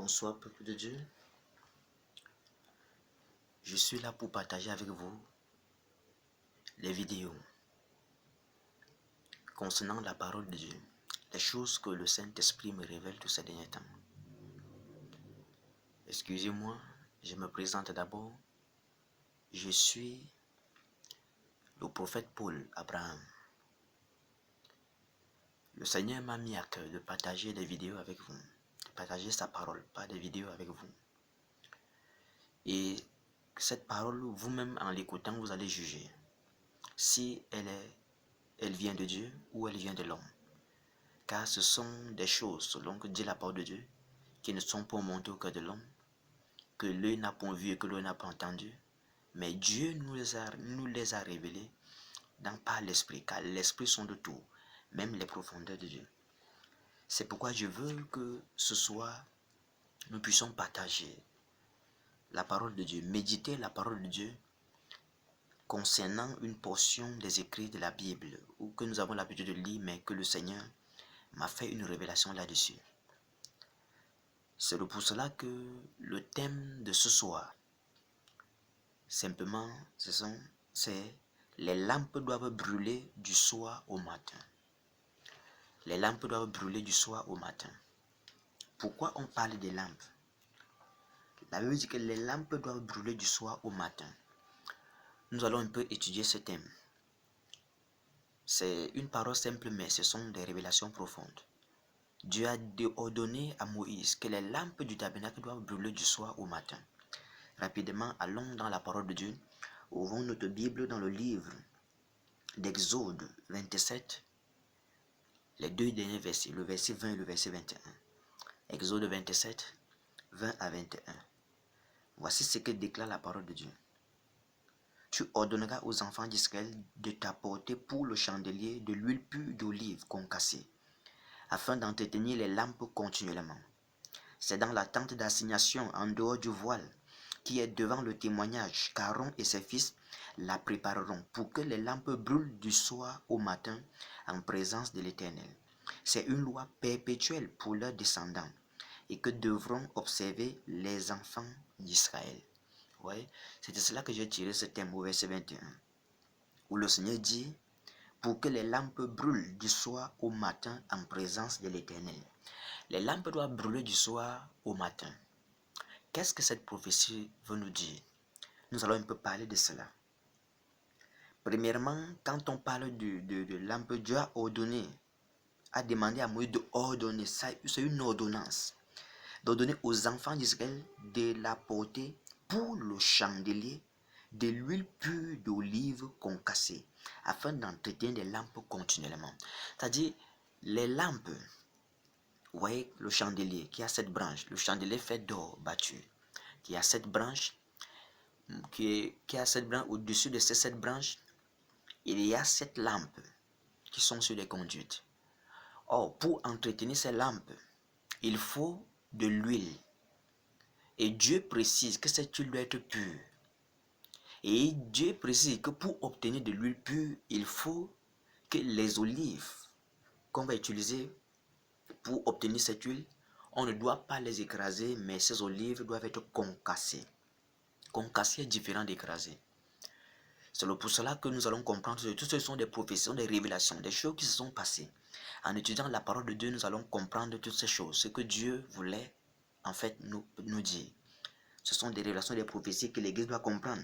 Bonsoir peuple de Dieu. Je suis là pour partager avec vous les vidéos concernant la parole de Dieu, les choses que le Saint-Esprit me révèle tous ces derniers temps. Excusez-moi, je me présente d'abord. Je suis le prophète Paul Abraham. Le Seigneur m'a mis à cœur de partager des vidéos avec vous, de partager sa parole, pas des vidéos avec vous. Et cette parole, vous-même en l'écoutant, vous allez juger si elle vient de Dieu ou elle vient de l'homme. Car ce sont des choses, selon que dit la parole de Dieu, qui ne sont pas montées au cœur de l'homme, que l'œil n'a pas vu et que l'œil n'a pas entendu, mais Dieu nous les a révélées par l'Esprit, car l'Esprit sont de tout, même les profondeurs de Dieu. C'est pourquoi je veux que ce soir, nous puissions partager la parole de Dieu, méditer la parole de Dieu concernant une portion des écrits de la Bible, ou que nous avons l'habitude de lire, mais que le Seigneur m'a fait une révélation là-dessus. C'est pour cela que le thème de ce soir, simplement, c'est les lampes doivent brûler du soir au matin. Les lampes doivent brûler du soir au matin. Pourquoi on parle des lampes? La Bible dit que les lampes doivent brûler du soir au matin. Nous allons un peu étudier ce thème. C'est une parole simple, mais ce sont des révélations profondes. Dieu a ordonné à Moïse que les lampes du tabernacle doivent brûler du soir au matin. Rapidement, allons dans la parole de Dieu. Ouvrons notre Bible dans le livre d'Exode 27, les deux derniers versets, le verset 20 et le verset 21. Exode 27, 20 à 21. Voici ce que déclare la parole de Dieu. Tu ordonneras aux enfants d'Israël de t'apporter pour le chandelier de l'huile pure d'olive concassée, afin d'entretenir les lampes continuellement. C'est dans la tente d'assignation en dehors du voile qui est devant le témoignage qu'Aaron et ses fils la prépareront pour que les lampes brûlent du soir au matin en présence de l'Éternel. C'est une loi perpétuelle pour leurs descendants et que devront observer les enfants d'Israël. Ouais, c'est de cela que j'ai tiré ce thème au verset 21, où le Seigneur dit pour que les lampes brûlent du soir au matin en présence de l'Éternel. Les lampes doivent brûler du soir au matin. Qu'est-ce que cette prophétie veut nous dire? Nous allons un peu parler de cela. Premièrement, quand on parle de lampes, Dieu a ordonné, a demandé à Moïse de ordonner, c'est une ordonnance, d'ordonner aux enfants d'Israël de l'apporter pour le chandelier de l'huile pure d'olive concassée, afin d'entretenir les lampes continuellement. C'est-à-dire, les lampes, vous voyez le chandelier qui a 7 branches, le chandelier fait d'or battu, qui a 7 branches, qui a 7 branches, au-dessus de ces 7 branches, il y a 7 lampes qui sont sur les conduites. Or, pour entretenir ces lampes, il faut de l'huile. Et Dieu précise que cette huile doit être pure. Et Dieu précise que pour obtenir de l'huile pure, il faut que les olives qu'on va utiliser pour obtenir cette huile, on ne doit pas les écraser, mais ces olives doivent être concassées. Concassées est différent d'écraser. C'est pour cela que nous allons comprendre que tout ce sont des prophéties, des révélations, des choses qui se sont passées. En étudiant la parole de Dieu, nous allons comprendre toutes ces choses, ce que Dieu voulait en fait nous dire. Ce sont des révélations, des prophéties que l'Église doit comprendre.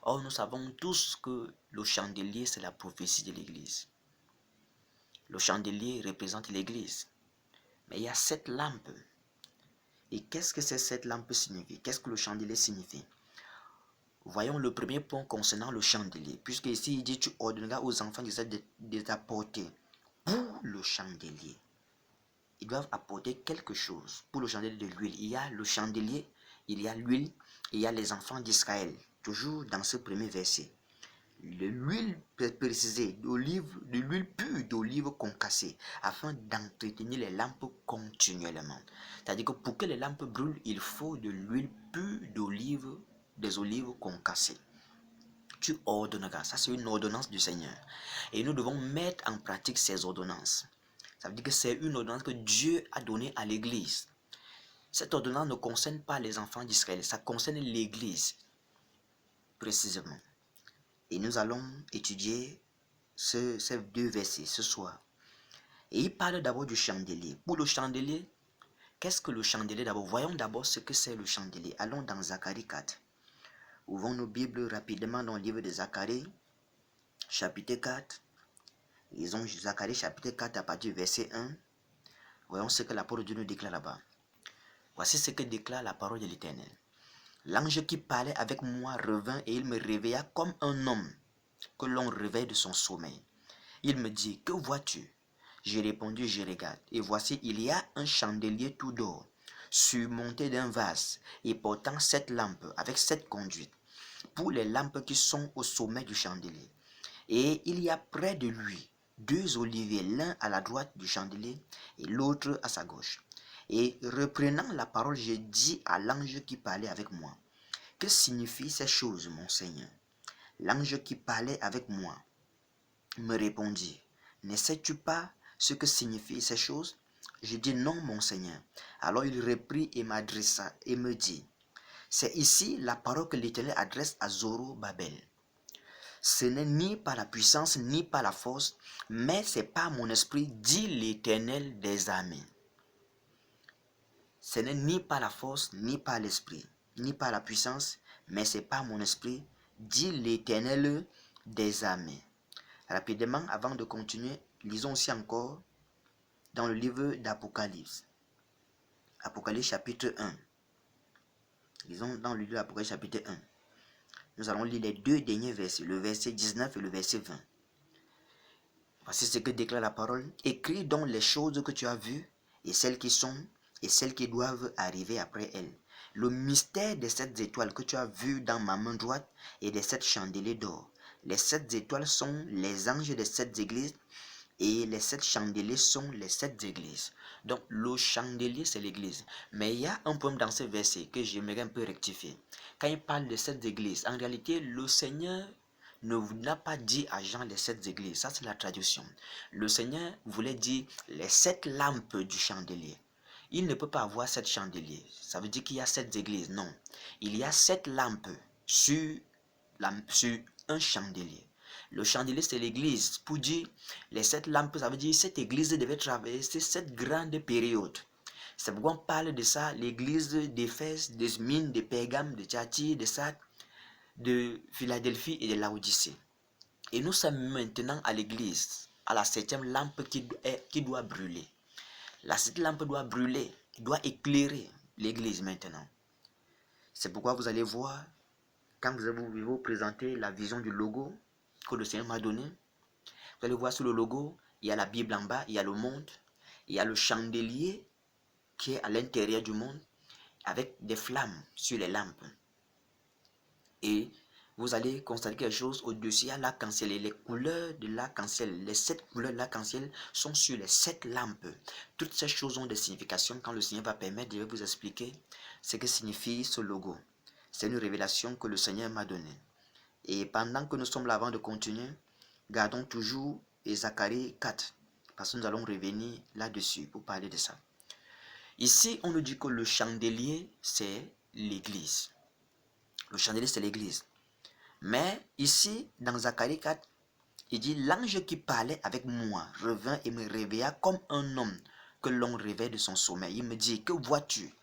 Or, nous savons tous que le chandelier, c'est la prophétie de l'Église. Le chandelier représente l'Église. Mais il y a 7 lampes. Et qu'est-ce que ces 7 lampes signifient? Qu'est-ce que le chandelier signifie? Voyons le premier point concernant le chandelier. Puisque ici, il dit, tu ordonneras aux enfants de t'apporter pour le chandelier. Ils doivent apporter quelque chose pour le chandelier de l'huile. Il y a le chandelier, il y a l'huile, il y a les enfants d'Israël. Toujours dans ce premier verset. L'huile précisée d'olive, de l'huile pure d'olive concassée, afin d'entretenir les lampes continuellement. C'est-à-dire que pour que les lampes brûlent, il faut de l'huile pure d'olive, des olives concassées. Tu ordonneras. Ça, c'est une ordonnance du Seigneur. Et nous devons mettre en pratique ces ordonnances. Ça veut dire que c'est une ordonnance que Dieu a donnée à l'Église. Cette ordonnance ne concerne pas les enfants d'Israël, ça concerne l'Église, précisément. Et nous allons étudier ces deux versets ce soir. Et il parle d'abord du chandelier. Pour le chandelier, qu'est-ce que le chandelier d'abord? Voyons d'abord ce que c'est le chandelier. Allons dans Zacharie 4. Ouvrons nos Bibles rapidement dans le livre de Zacharie, chapitre 4. Lisons Zacharie chapitre 4 à partir du verset 1. Voyons ce que la parole de Dieu nous déclare là-bas. Voici ce que déclare la parole de l'Éternel. L'ange qui parlait avec moi revint et il me réveilla comme un homme que l'on réveille de son sommeil. Il me dit, que vois-tu? J'ai répondu, je regarde. Et voici, il y a un chandelier tout d'or, surmonté d'un vase, et portant 7 lampes avec 7 conduites, pour les lampes qui sont au sommet du chandelier. Et il y a près de lui 2 oliviers, l'un à la droite du chandelier et l'autre à sa gauche. Et reprenant la parole, j'ai dit à l'ange qui parlait avec moi, que signifient ces choses, mon Seigneur? L'ange qui parlait avec moi me répondit, ne sais-tu pas ce que signifient ces choses? Je dis non, mon Seigneur. Alors il reprit et m'adressa et me dit, c'est ici la parole que l'Éternel adresse à Zorobabel. Ce n'est ni par la puissance ni par la force, mais c'est par mon esprit, dit l'Éternel des armées. Ce n'est ni par la force ni par l'esprit, ni par la puissance, mais c'est par mon esprit, dit l'Éternel des armées. Rapidement, avant de continuer, lisons aussi encore dans le livre d'Apocalypse. Apocalypse chapitre 1. Lisons dans le livre d'Apocalypse chapitre 1. Nous allons lire les 2 derniers versets, le verset 19 et le verset 20. Voici ce que déclare la parole. Écris donc les choses que tu as vues, et celles qui sont, et celles qui doivent arriver après elles. Le mystère des 7 étoiles que tu as vues dans ma main droite et des 7 chandeliers d'or. Les 7 étoiles sont les anges des 7 églises, et les 7 chandeliers sont les 7 églises. Donc le chandelier c'est l'église. Mais il y a un problème dans ce verset que j'aimerais un peu rectifier. Quand il parle de 7 églises, en réalité le Seigneur n'a pas dit à Jean les 7 églises. Ça c'est la traduction. Le Seigneur voulait dire les 7 lampes du chandelier. Il ne peut pas avoir 7 chandeliers. Ça veut dire qu'il y a 7 églises. Non. Il y a 7 lampes sur un chandelier. Le chandelier, c'est l'église. Pour dire les 7 lampes, ça veut dire cette église devait traverser cette grande période. C'est pourquoi on parle de ça, l'église d'Éphèse, de Smyrne, de Pergame, de Thyatire, de Sardes, de Philadelphie et de Laodicée. Et nous sommes maintenant à l'église, à la 7e lampe qui doit brûler. La 7e lampe doit brûler, doit éclairer l'église maintenant. C'est pourquoi vous allez voir, quand vous allez vous présenter la vision du logo que le Seigneur m'a donné, vous allez voir sur le logo, il y a la Bible en bas, il y a le monde, il y a le chandelier qui est à l'intérieur du monde avec des flammes sur les lampes. Et vous allez constater quelque chose au-dessus, il y a l'arc-en-ciel et les couleurs de l'arc-en-ciel, les 7 couleurs de l'arc-en-ciel sont sur les 7 lampes. Toutes ces choses ont des significations. Quand le Seigneur va permettre, je vais vous expliquer ce que signifie ce logo. C'est une révélation que le Seigneur m'a donnée. Et pendant que nous sommes là avant de continuer, gardons toujours Zacharie 4, parce que nous allons revenir là-dessus pour parler de ça. Ici, on nous dit que le chandelier, c'est l'église. Le chandelier, c'est l'église. Mais ici, dans Zacharie 4, il dit, l'ange qui parlait avec moi revint et me réveilla comme un homme que l'on réveille de son sommeil. Il me dit, que vois-tu?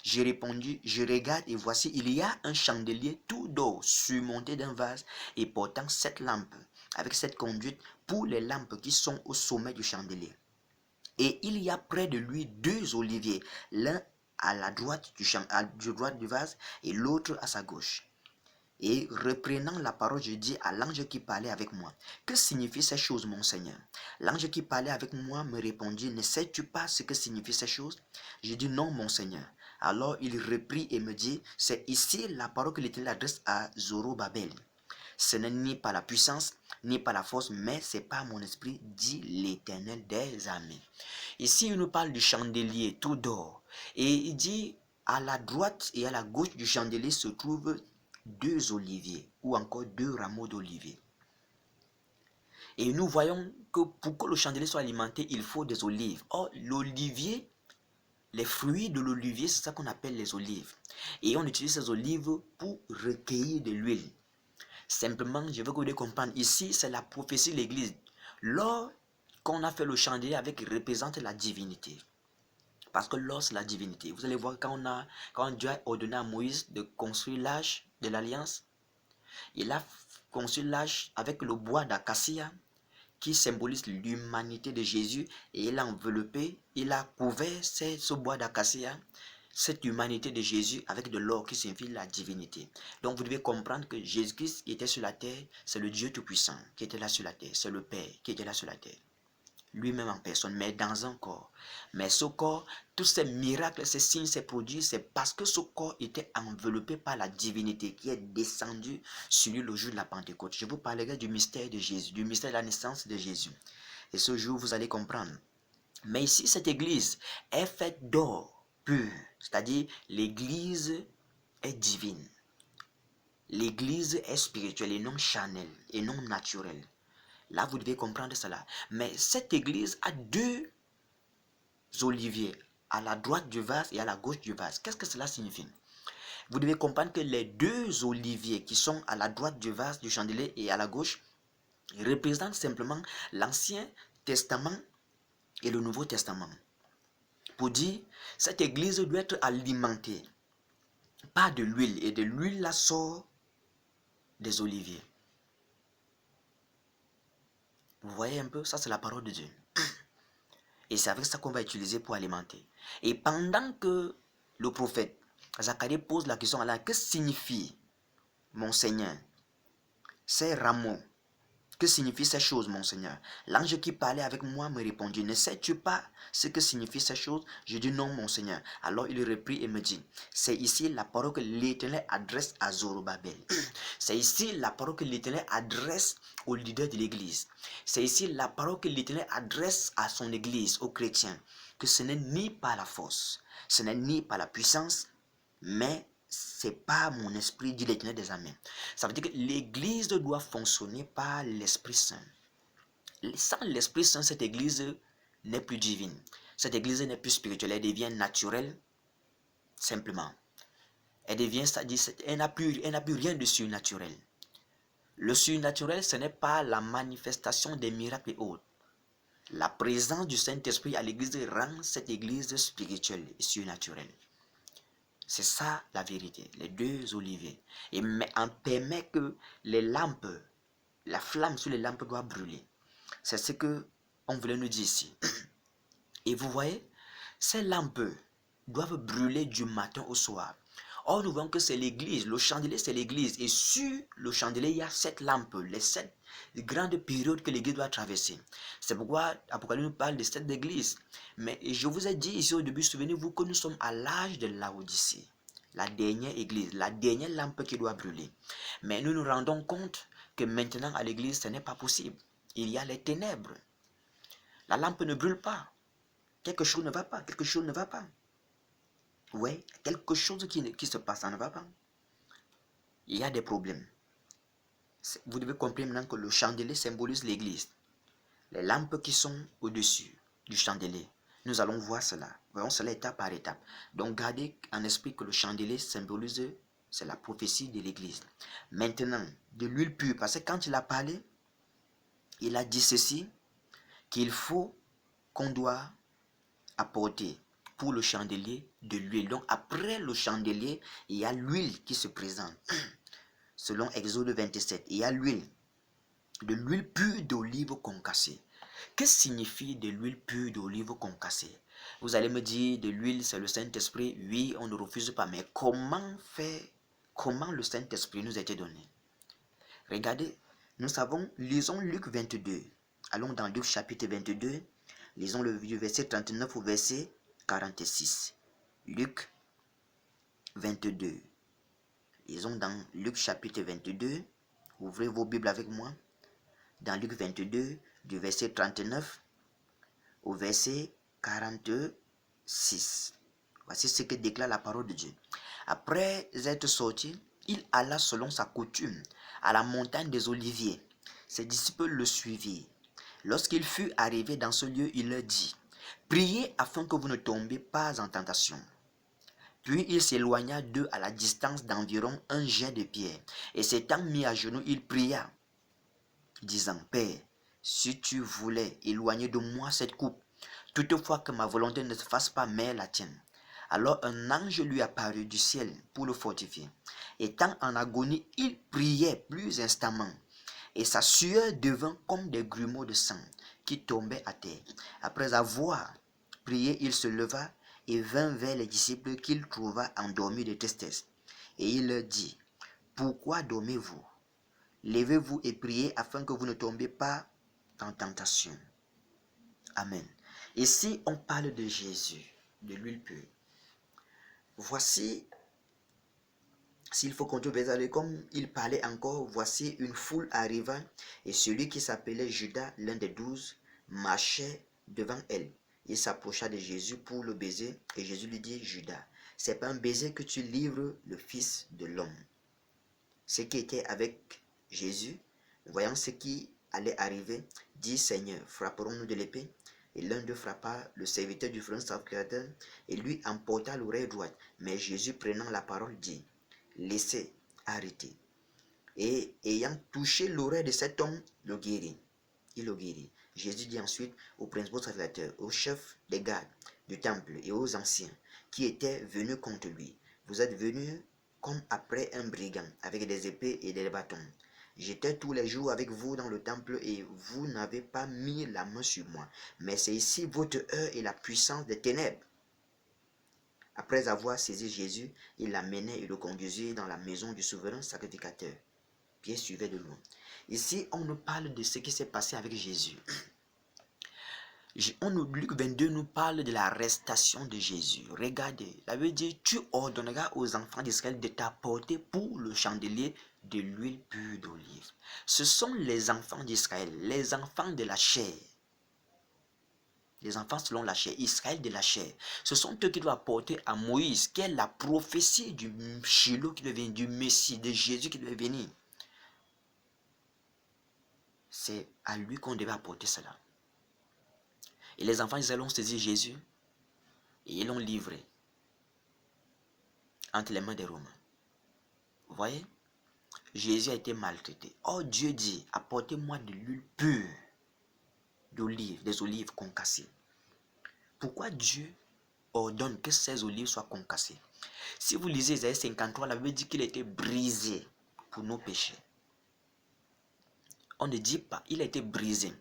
J'ai répondu, je regarde et voici, il y a un chandelier tout d'or surmonté d'un vase et portant 7 lampes avec 7 conduites pour les lampes qui sont au sommet du chandelier. Et il y a près de lui 2 oliviers, l'un à la droite du vase et l'autre à sa gauche. Et reprenant la parole, je dis à l'ange qui parlait avec moi, que signifient ces choses, mon Seigneur? L'ange qui parlait avec moi me répondit, ne sais-tu pas ce que signifient ces choses? J'ai dit non, mon Seigneur. Alors il reprit et me dit, c'est ici la parole que l'Éternel adresse à Zorobabel. Ce n'est ni par la puissance, ni par la force, mais c'est par mon esprit, dit l'Éternel des armées. Ici, il nous parle du chandelier tout d'or. Et il dit, à la droite et à la gauche du chandelier se trouvent 2 oliviers, ou encore 2 rameaux d'olivier. Et nous voyons que pour que le chandelier soit alimenté, il faut des olives. Or, l'olivier les fruits de l'olivier, c'est ça qu'on appelle les olives. Et on utilise ces olives pour recueillir de l'huile. Simplement, je veux que vous devez comprendre, ici, c'est la prophétie de l'Église. L'or qu'on a fait le chandelier avec représente la divinité. Parce que l'or, c'est la divinité. Vous allez voir, quand Dieu a ordonné à Moïse de construire l'arche de l'Alliance, il a construit l'arche avec le bois d'acacia qui symbolise l'humanité de Jésus, et il a enveloppé, il a couvert ce bois d'acacia, cette humanité de Jésus avec de l'or qui signifie la divinité. Donc vous devez comprendre que Jésus-Christ qui était sur la terre, c'est le Dieu Tout-Puissant qui était là sur la terre, c'est le Père qui était là sur la terre. Lui-même en personne, mais dans un corps. Mais ce corps, tous ces miracles, ces signes, ces produits, c'est parce que ce corps était enveloppé par la divinité qui est descendue sur lui le jour de la Pentecôte. Je vous parlerai du mystère de Jésus, du mystère de la naissance de Jésus. Et ce jour, vous allez comprendre. Mais ici, cette église est faite d'or pur, c'est-à-dire l'église est divine. L'église est spirituelle et non charnelle et non naturelle. Là, vous devez comprendre cela. Mais cette église a deux oliviers, à la droite du vase et à la gauche du vase. Qu'est-ce que cela signifie? Vous devez comprendre que les deux oliviers qui sont à la droite du vase du chandelier et à la gauche représentent simplement l'Ancien Testament et le Nouveau Testament. Pour dire, cette église doit être alimentée par de l'huile, et de l'huile là sort des oliviers. Vous voyez un peu, ça c'est la parole de Dieu. Et c'est avec ça qu'on va utiliser pour alimenter. Et pendant que le prophète Zacharie pose la question à Allah, que signifie, mon Seigneur, ces rameaux? Que signifient ces choses, mon Seigneur? L'ange qui parlait avec moi me répondit, ne sais-tu pas ce que signifient ces choses? Je dis non, mon Seigneur. Alors il reprit et me dit, c'est ici la parole que l'Éternel adresse à Zorobabel. C'est ici la parole que l'Éternel adresse aux leaders de l'Église. C'est ici la parole que l'Éternel adresse à son Église, aux chrétiens, que ce n'est ni par la force, ce n'est ni par la puissance, mais c'est pas mon esprit, dit l'Éternel des armées. Ça veut dire que l'église doit fonctionner par l'Esprit Saint. Sans l'Esprit Saint, cette église n'est plus divine. Cette église n'est plus spirituelle, elle devient naturelle, simplement. Elle devient, c'est-à-dire, elle n'a plus rien de surnaturel. Le surnaturel, ce n'est pas la manifestation des miracles et autres. La présence du Saint-Esprit à l'église rend cette église spirituelle et surnaturelle. C'est ça la vérité, les deux oliviers. Et on permet que les lampes, la flamme sur les lampes doit brûler. C'est ce que on voulait nous dire ici. Et vous voyez, ces lampes doivent brûler du matin au soir. Or, nous voyons que c'est l'église, le chandelier c'est l'église. Et sur le chandelier, il y a 7 lampes, les 7 grandes périodes que l'église doit traverser. C'est pourquoi Apocalypse nous parle de 7 églises. Mais je vous ai dit ici au début, souvenez-vous que nous sommes à l'âge de l'Odyssée. La dernière église, la dernière lampe qui doit brûler. Mais nous nous rendons compte que maintenant à l'église, ce n'est pas possible. Il y a les ténèbres. La lampe ne brûle pas. Quelque chose ne va pas, quelque chose ne va pas. Oui, quelque chose qui se passe, ça ne va pas. Il y a des problèmes. Vous devez comprendre maintenant que le chandelier symbolise l'église. Les lampes qui sont au-dessus du chandelier. Nous allons voir cela. Voyons cela étape par étape. Donc gardez en esprit que le chandelier symbolise, c'est la prophétie de l'église. Maintenant, de l'huile pure. Parce que quand il a parlé, il a dit ceci, qu'il faut qu'on doit apporter pour le chandelier de l'huile. Donc après le chandelier, il y a l'huile qui se présente. Selon Exode 27, il y a l'huile. De l'huile pure d'olive concassée. Que signifie de l'huile pure d'olive concassée? Vous allez me dire, de l'huile, c'est le Saint-Esprit. Oui, on ne refuse pas. Mais comment faire? Comment le Saint-Esprit nous a été donné? Regardez, nous savons, lisons Luc 22. Allons dans Luc chapitre 22. Lisons le verset 39 au verset 46. Luc 22. Lisons dans Luc chapitre 22. Ouvrez vos Bibles avec moi. Dans Luc 22, du verset 39 au verset 46. Voici ce que déclare la parole de Dieu. Après être sorti, il alla selon sa coutume à la montagne des Oliviers. Ses disciples le suivirent. Lorsqu'il fut arrivé dans ce lieu, il leur dit, Priez afin que vous ne tombiez pas en tentation. Puis il s'éloigna d'eux à la distance d'environ un jet de pierre. Et s'étant mis à genoux, il pria, disant, Père, si tu voulais éloigner de moi cette coupe, toutefois que ma volonté ne se fasse pas, mais la tienne. Alors un ange lui apparut du ciel pour le fortifier. Étant en agonie, il priait plus instamment, et sa sueur devint comme des grumeaux de sang qui tombaient à terre. Après avoir prié, il se leva et vint vers les disciples qu'il trouva endormis de tristesse. Et il leur dit, pourquoi dormez-vous? Levez-vous et priez afin que vous ne tombiez pas en tentation. Amen. Ici, on parle de Jésus, de l'huile pure. Voici, s'il faut continuer, comme il parlait encore, voici une foule arriva, et celui qui s'appelait Judas, l'un des 12, marchait devant elle. Il s'approcha de Jésus pour le baiser, et Jésus lui dit, Judas, c'est pas un baiser que tu livres le Fils de l'homme. Ceux qui étaient avec Jésus, voyant ce qui allait arriver, dit, Seigneur, frapperons-nous de l'épée? Et l'un d'eux frappa le serviteur du grand sacrificateur et lui emporta l'oreille droite. Mais Jésus, prenant la parole, dit, laissez, arrêtez. Et ayant touché l'oreille de cet homme, le guérit. Il le guérit. Jésus dit ensuite aux principaux sacrificateurs, aux chefs des gardes du temple et aux anciens qui étaient venus contre lui, vous êtes venus comme après un brigand, avec des épées et des bâtons. J'étais tous les jours avec vous dans le temple et vous n'avez pas mis la main sur moi. Mais c'est ici votre heure et la puissance des ténèbres. Après avoir saisi Jésus, il l'amenait et le conduisit dans la maison du souverain sacrificateur. Pierre suivait de loin. Ici, on nous parle de ce qui s'est passé avec Jésus. Luc 22 nous parle de l'arrestation de Jésus. Regardez, la Bible dit, tu ordonneras aux enfants d'Israël de t'apporter pour le chandelier de l'huile pure d'olive. Ce sont les enfants d'Israël, les enfants de la chair. Les enfants selon la chair, Israël de la chair. Ce sont eux qui doivent apporter à Moïse, qui est la prophétie du Shiloh qui devait venir, du Messie, de Jésus qui devait venir. C'est à lui qu'on devait apporter cela. Et les enfants d'Israël ont saisi Jésus et ils l'ont livré entre les mains des Romains. Vous voyez? Jésus a été maltraité. Oh, Dieu dit, apportez-moi de l'huile pure d'olive, des olives concassées. Pourquoi Dieu ordonne que ces olives soient concassées? Si vous lisez Isaïe 53, la Bible dit qu'il a été brisé pour nos péchés. On ne dit pas, il a été brisé.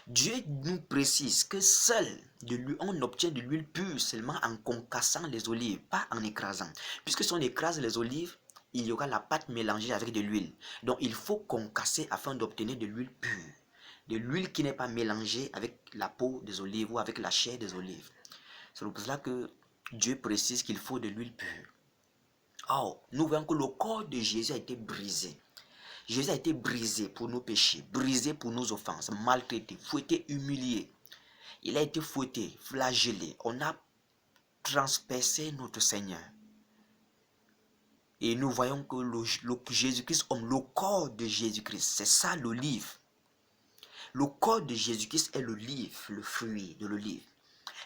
Dieu nous précise que seul de lui, on obtient de l'huile pure seulement en concassant les olives, pas en écrasant. Puisque si on écrase les olives, il y aura la pâte mélangée avec de l'huile. Donc il faut concasser afin d'obtenir de l'huile pure. De l'huile qui n'est pas mélangée avec la peau des olives ou avec la chair des olives. C'est pour cela que Dieu précise qu'il faut de l'huile pure. Or, nous voyons que le corps de Jésus a été brisé. Jésus a été brisé pour nos péchés, brisé pour nos offenses, maltraité, fouetté, humilié. Il a été fouetté, flagellé. On a transpercé notre Seigneur. Et nous voyons que le Jésus-Christ, le corps de Jésus-Christ, c'est ça l'olive. Le corps de Jésus-Christ est l'olive, le fruit de l'olive.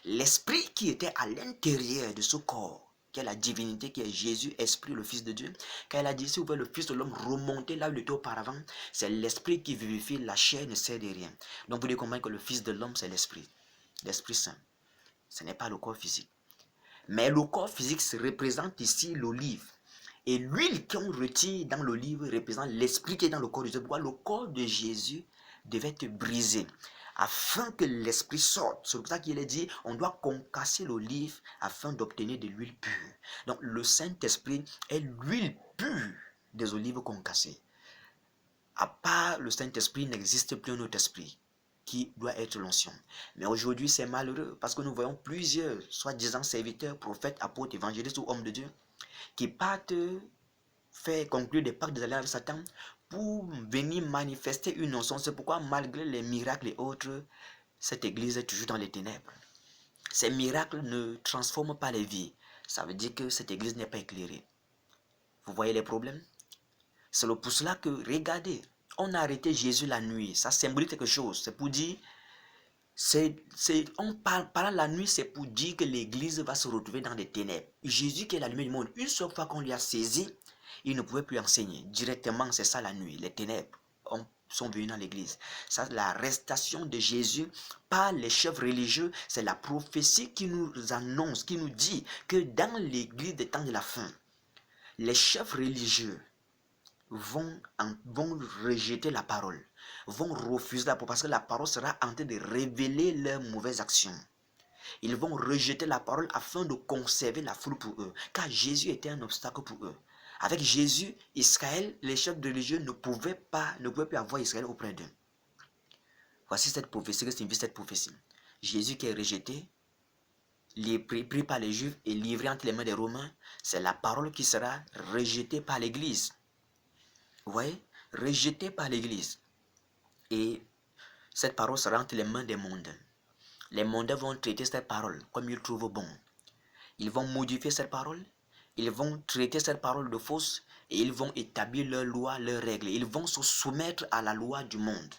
L'esprit qui était à l'intérieur de ce corps, qui est la divinité, qui est Jésus, Esprit, le Fils de Dieu. Quand il a dit, si vous voulez le Fils de l'homme remonter là où il était auparavant, c'est l'Esprit qui vivifie, la chair ne sert de rien. Donc vous devez comprendre que le Fils de l'homme, c'est l'Esprit, l'Esprit Saint. Ce n'est pas le corps physique. Mais le corps physique se représente ici l'olive. Et l'huile qu'on retire dans l'olive représente l'Esprit qui est dans le corps de Jésus. Pourquoi le corps de Jésus devait être brisé afin que l'esprit sorte. C'est pour ça qu'il est dit, on doit concasser l'olive afin d'obtenir de l'huile pure. Donc le Saint-Esprit est l'huile pure des olives concassées. À part le Saint-Esprit, il n'existe plus un autre esprit qui doit être l'onction. Mais aujourd'hui, c'est malheureux parce que nous voyons plusieurs, soi-disant serviteurs, prophètes, apôtres, évangélistes ou hommes de Dieu, qui partent faire conclure des pactes des alliances avec Satan pour venir manifester une onction. C'est pourquoi malgré les miracles et autres, cette église est toujours dans les ténèbres. Ces miracles ne transforment pas les vies. Ça veut dire que cette église n'est pas éclairée. Vous voyez les problèmes? C'est pour cela que, regardez, on a arrêté Jésus la nuit. Ça symbolise quelque chose. C'est pour dire, Parlant la nuit, c'est pour dire que l'église va se retrouver dans des ténèbres. Jésus qui est la lumière du monde, une seule fois qu'on lui a saisi, il ne pouvait plus enseigner. Directement, c'est ça la nuit, les ténèbres sont venus dans l'église. Ça, l'arrestation de Jésus par les chefs religieux, c'est la prophétie qui nous annonce, qui nous dit que dans l'église des temps de la fin, les chefs religieux vont rejeter la parole, vont refuser la parole, parce que la parole sera en train de révéler leurs mauvaises actions. Ils vont rejeter la parole afin de conserver la foule pour eux, car Jésus était un obstacle pour eux. Avec Jésus, Israël, les chefs religieux ne pouvaient plus avoir Israël auprès d'eux. Voici cette prophétie, que signifie cette prophétie. Jésus qui est rejeté, pris par les Juifs et livré entre les mains des Romains, c'est la parole qui sera rejetée par l'Église. Vous voyez, rejeté par l'Église. Et cette parole sera entre les mains des mondains. Les mondains vont traiter cette parole comme ils trouvent bon. Ils vont modifier cette parole, ils vont traiter cette parole de fausse et ils vont établir leurs lois, leurs règles. Ils vont se soumettre à la loi du monde.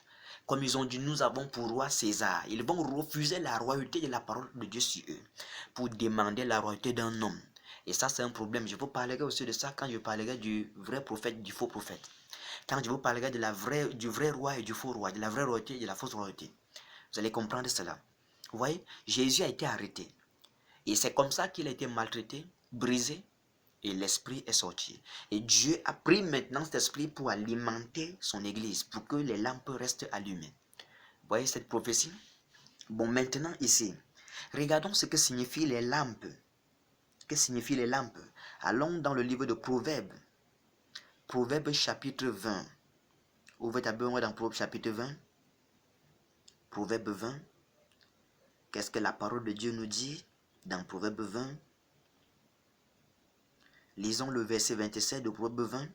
Comme ils ont dit, nous avons pour roi César. Ils vont refuser la royauté de la parole de Dieu sur eux pour demander la royauté d'un homme. Et ça, c'est un problème. Je vous parlerai aussi de ça quand je parlerai du vrai prophète, du faux prophète. Quand je vous parlerai du vrai roi et du faux roi, de la vraie royauté et de la fausse royauté. Vous allez comprendre cela. Vous voyez, Jésus a été arrêté. Et c'est comme ça qu'il a été maltraité, brisé, et l'esprit est sorti. Et Dieu a pris maintenant cet esprit pour alimenter son église, pour que les lampes restent allumées. Vous voyez cette prophétie? Bon, maintenant ici, regardons ce que signifient les lampes. Que signifient les lampes? Allons dans le livre de Proverbes. Proverbes chapitre 20. Ouvrez ta Bible dans Proverbes chapitre 20. Proverbe 20. Qu'est-ce que la parole de Dieu nous dit dans Proverbe 20? Lisons le verset 27 de Proverbe 20.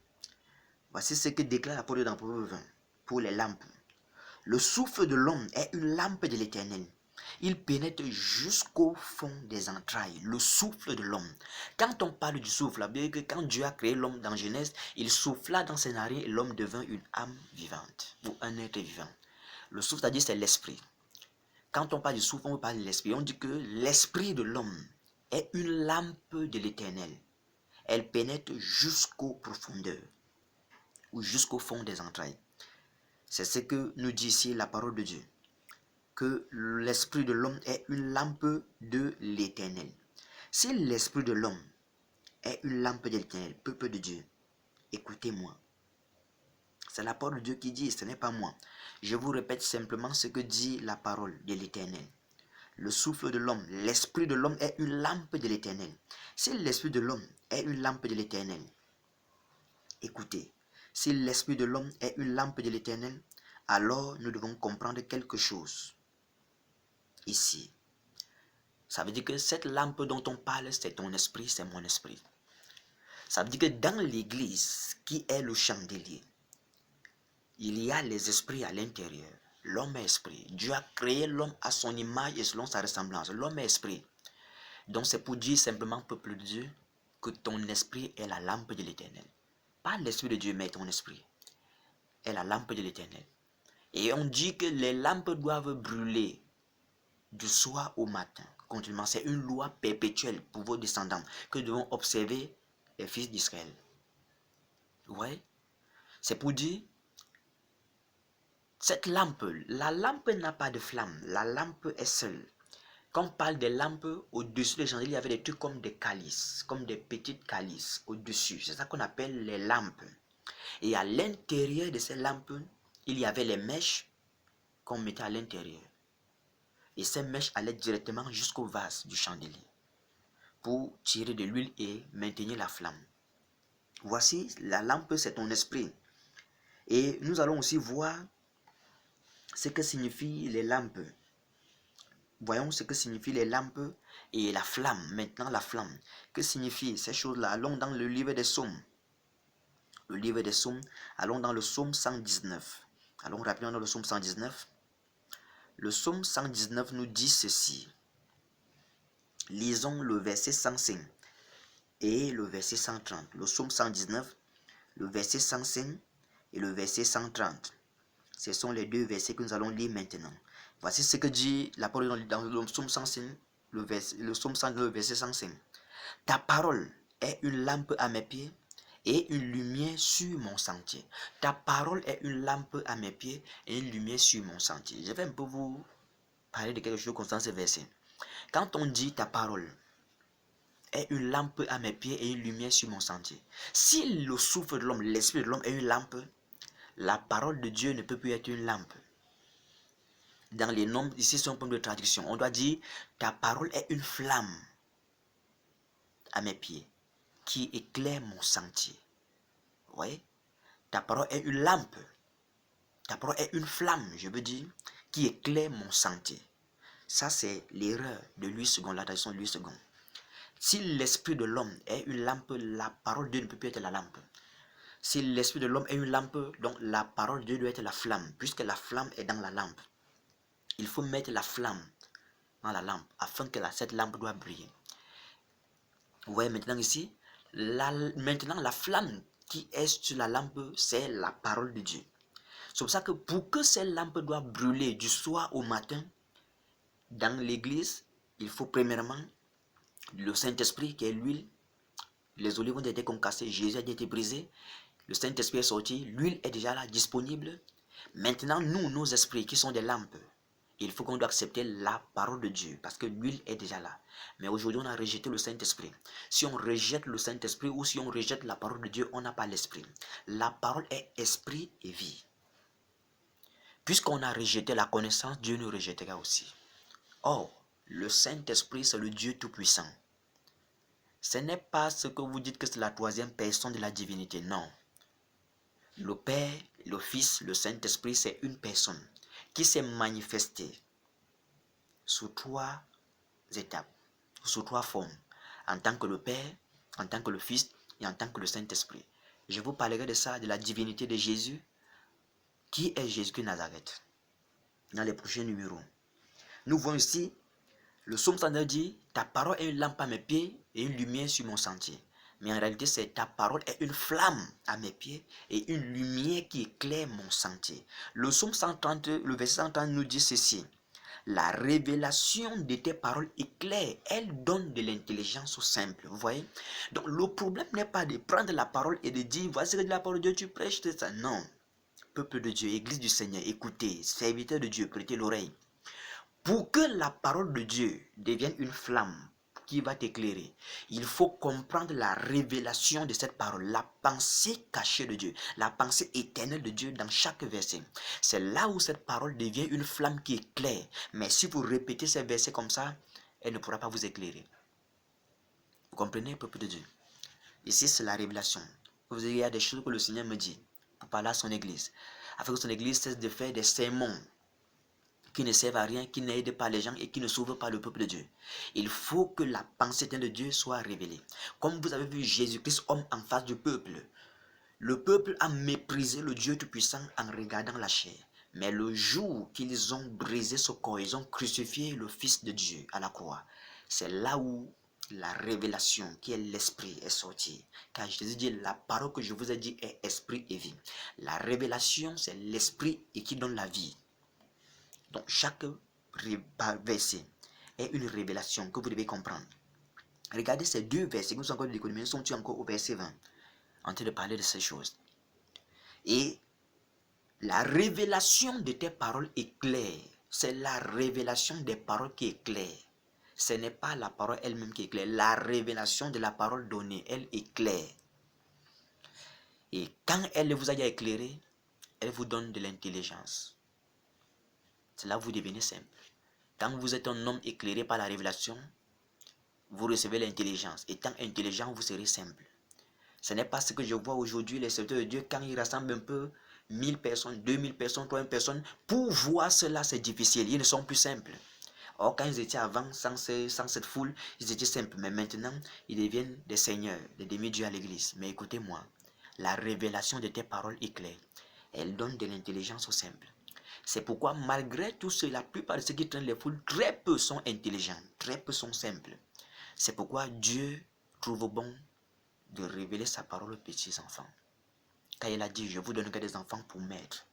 Voici ce que déclare la parole dans Proverbe 20 pour les lampes. Le souffle de l'homme est une lampe de l'Éternel. Il pénètre jusqu'au fond des entrailles. Le souffle de l'homme. Quand on parle du souffle, que quand Dieu a créé l'homme dans Genèse, il souffla dans ses narines et l'homme devint une âme vivante ou un être vivant. Le souffle, c'est-à-dire c'est l'esprit. Quand on parle du souffle, on parle de l'esprit. On dit que l'esprit de l'homme est une lampe de l'Éternel. Elle pénètre jusqu'aux profondeurs ou jusqu'au fond des entrailles. C'est ce que nous dit ici la parole de Dieu. Que l'esprit de l'homme est une lampe de l'Éternel. Si l'esprit de l'homme est une lampe de l'Éternel, peuple de Dieu, écoutez-moi. C'est la parole de Dieu qui dit, ce n'est pas moi. Je vous répète simplement ce que dit la parole de l'Éternel. Le souffle de l'homme, l'esprit de l'homme est une lampe de l'Éternel. Si l'esprit de l'homme est une lampe de l'Éternel, écoutez, si l'esprit de l'homme est une lampe de l'Éternel, alors nous devons comprendre quelque chose. Ici, ça veut dire que cette lampe dont on parle, c'est ton esprit, c'est mon esprit. Ça veut dire que dans l'église, qui est le chandelier, il y a les esprits à l'intérieur. L'homme est esprit. Dieu a créé l'homme à son image et selon sa ressemblance. L'homme est esprit. Donc c'est pour dire simplement, peuple de Dieu, que ton esprit est la lampe de l'Éternel. Pas l'esprit de Dieu, mais ton esprit est la lampe de l'Éternel. Et on dit que les lampes doivent brûler du soir au matin, continuellement. C'est une loi perpétuelle pour vos descendants que devons observer les fils d'Israël. Vous voyez? C'est pour dire, cette lampe, la lampe n'a pas de flamme, la lampe est seule. Quand on parle des lampes, au-dessus des chandeliers, il y avait des trucs comme des calices, comme des petites calices au-dessus. C'est ça qu'on appelle les lampes. Et à l'intérieur de ces lampes, il y avait les mèches qu'on mettait à l'intérieur. Et ces mèches allaient directement jusqu'au vase du chandelier pour tirer de l'huile et maintenir la flamme. Voici, la lampe, c'est ton esprit. Et nous allons aussi voir ce que signifient les lampes. Voyons ce que signifient les lampes et la flamme. Maintenant, la flamme. Que signifient ces choses-là? Allons dans le livre des psaumes. Le livre des psaumes. Allons dans le psaume 119. Allons rapidement dans le psaume 119. Le psaume 119 nous dit ceci. Lisons le verset 105 et le verset 130. Le psaume 119, le verset 105 et le verset 130. Ce sont les deux versets que nous allons lire maintenant. Voici ce que dit la parole dans le psaume 105, le psaume 102, le verset 105. Ta parole est une lampe à mes pieds et une lumière sur mon sentier. Ta parole est une lampe à mes pieds et une lumière sur mon sentier. Je vais un peu vous parler de quelque chose concernant ce verset. Quand on dit ta parole est une lampe à mes pieds et une lumière sur mon sentier. Si le souffle de l'homme, l'esprit de l'homme est une lampe, la parole de Dieu ne peut plus être une lampe. Dans les noms, ici c'est un point de traduction. On doit dire ta parole est une flamme à mes pieds qui éclaire mon sentier. Vous voyez? Ta parole est une lampe. Ta parole est une flamme, je veux dire, qui éclaire mon sentier. Ça, c'est l'erreur de Louis II, la traduction de Louis II. Si l'esprit de l'homme est une lampe, la parole de Dieu ne peut plus être la lampe. Si l'esprit de l'homme est une lampe, donc la parole de Dieu doit être la flamme, puisque la flamme est dans la lampe. Il faut mettre la flamme dans la lampe, afin que cette lampe doit briller. Vous voyez maintenant ici, maintenant la flamme qui est sur la lampe, c'est la parole de Dieu. C'est pour ça que pour que cette lampe doit brûler du soir au matin, dans l'église, il faut premièrement le Saint-Esprit qui est l'huile. Les olives ont été concassées, Jésus a été brisé, le Saint-Esprit est sorti, l'huile est déjà là, disponible. Maintenant, nous, nos esprits qui sont des lampes, il faut qu'on doit accepter la parole de Dieu parce que l'huile est déjà là. Mais aujourd'hui, on a rejeté le Saint-Esprit. Si on rejette le Saint-Esprit ou si on rejette la parole de Dieu, on n'a pas l'esprit. La parole est esprit et vie. Puisqu'on a rejeté la connaissance, Dieu nous rejettera aussi. Or, le Saint-Esprit, c'est le Dieu Tout-Puissant. Ce n'est pas ce que vous dites que c'est la troisième personne de la divinité, non. Le Père, le Fils, le Saint-Esprit, c'est une personne qui s'est manifestée sous trois étapes, sous trois formes, en tant que le Père, en tant que le Fils et en tant que le Saint-Esprit. Je vous parlerai de ça, de la divinité de Jésus. Qui est Jésus de Nazareth? Dans les prochains numéros. Nous voyons ici, le psaume 109 dit, ta parole est une lampe à mes pieds et une lumière sur mon sentier. Mais en réalité, c'est ta parole est une flamme à mes pieds et une lumière qui éclaire mon sentier. Le psaume 130, le verset 130 nous dit ceci. La révélation de tes paroles éclaire, elle donne de l'intelligence au simple. Vous voyez? Donc le problème n'est pas de prendre la parole et de dire, voici ce que de la parole de Dieu, tu prêches ça. Non. Peuple de Dieu, Église du Seigneur, écoutez, serviteurs de Dieu, prêtez l'oreille. Pour que la parole de Dieu devienne une flamme qui va t'éclairer, il faut comprendre la révélation de cette parole, la pensée cachée de Dieu, la pensée éternelle de Dieu dans chaque verset. C'est là où cette parole devient une flamme qui éclaire. Mais si vous répétez ces versets comme ça, elle ne pourra pas vous éclairer. Vous comprenez, peuple de Dieu? Ici, c'est la révélation. Vous voyez, il y a des choses que le Seigneur me dit pour parler à son Église, afin que son Église cesse de faire des sermons qui ne servent à rien, qui n'aident pas les gens et qui ne sauvent pas le peuple de Dieu. Il faut que la pensée de Dieu soit révélée. Comme vous avez vu Jésus-Christ, homme en face du peuple. Le peuple a méprisé le Dieu Tout-Puissant en regardant la chair. Mais le jour qu'ils ont brisé ce corps, ils ont crucifié le Fils de Dieu à la croix. C'est là où la révélation, qui est l'esprit, est sortie. Car Jésus dit, la parole que je vous ai dit est esprit et vie. La révélation, c'est l'esprit et qui donne la vie. Donc chaque verset est une révélation que vous devez comprendre. Regardez ces deux versets que nous sommes encore de l'économie, nous sommes encore au verset 20, en train de parler de ces choses. Et la révélation de tes paroles éclaire. C'est la révélation des paroles qui éclaire. Ce n'est pas la parole elle-même qui éclaire. La révélation de la parole donnée, elle éclaire. Et quand elle vous a éclairé, elle vous donne de l'intelligence. C'est là que vous devenez simple. Quand vous êtes un homme éclairé par la révélation, vous recevez l'intelligence. Étant intelligent, vous serez simple. Ce n'est pas ce que je vois aujourd'hui, les serviteurs de Dieu, quand ils rassemblent un peu 1000 personnes, 2000 personnes, 3000 personnes, pour voir cela, c'est difficile. Ils ne sont plus simples. Or, quand ils étaient avant, sans cette foule, ils étaient simples. Mais maintenant, ils deviennent des seigneurs, des demi-dieux à l'église. Mais écoutez-moi, la révélation de tes paroles est claire. Elle donne de l'intelligence aux simples. C'est pourquoi, malgré tout cela, la plupart de ceux qui traînent les foules, très peu sont intelligents, très peu sont simples. C'est pourquoi Dieu trouve bon de révéler sa parole aux petits enfants. Car il a dit, je vous donnerai des enfants pour maîtres,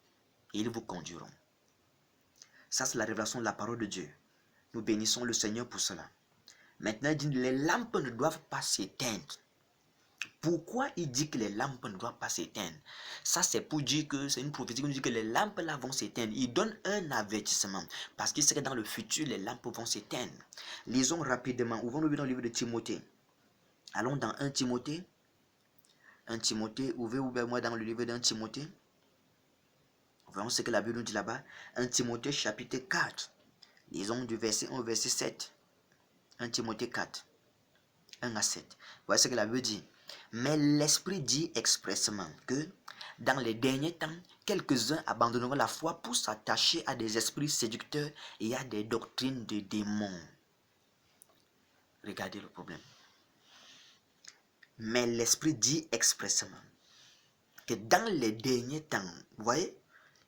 et ils vous conduiront. Ça, c'est la révélation de la parole de Dieu. Nous bénissons le Seigneur pour cela. Maintenant, il dit, les lampes ne doivent pas s'éteindre. Pourquoi il dit que les lampes ne doivent pas s'éteindre? Ça, c'est pour dire que c'est une prophétie qui nous dit que les lampes là vont s'éteindre. Il donne un avertissement. Parce qu'il sait que dans le futur, les lampes vont s'éteindre. Lisons rapidement. Ouvrons-nous dans le livre de Timothée. Allons dans 1 Timothée. 1 Timothée, ouvrez-moi dans le livre d'un Timothée. Voyons ce que la Bible nous dit là-bas. 1 Timothée chapitre 4. Lisons du verset 1 au verset 7. 1 Timothée 4. 1 à 7. Voyez ce que la Bible dit. Mais l'Esprit dit expressément que dans les derniers temps, quelques-uns abandonneront la foi pour s'attacher à des esprits séducteurs et à des doctrines de démons. Regardez le problème. Mais l'Esprit dit expressément que dans les derniers temps, vous voyez,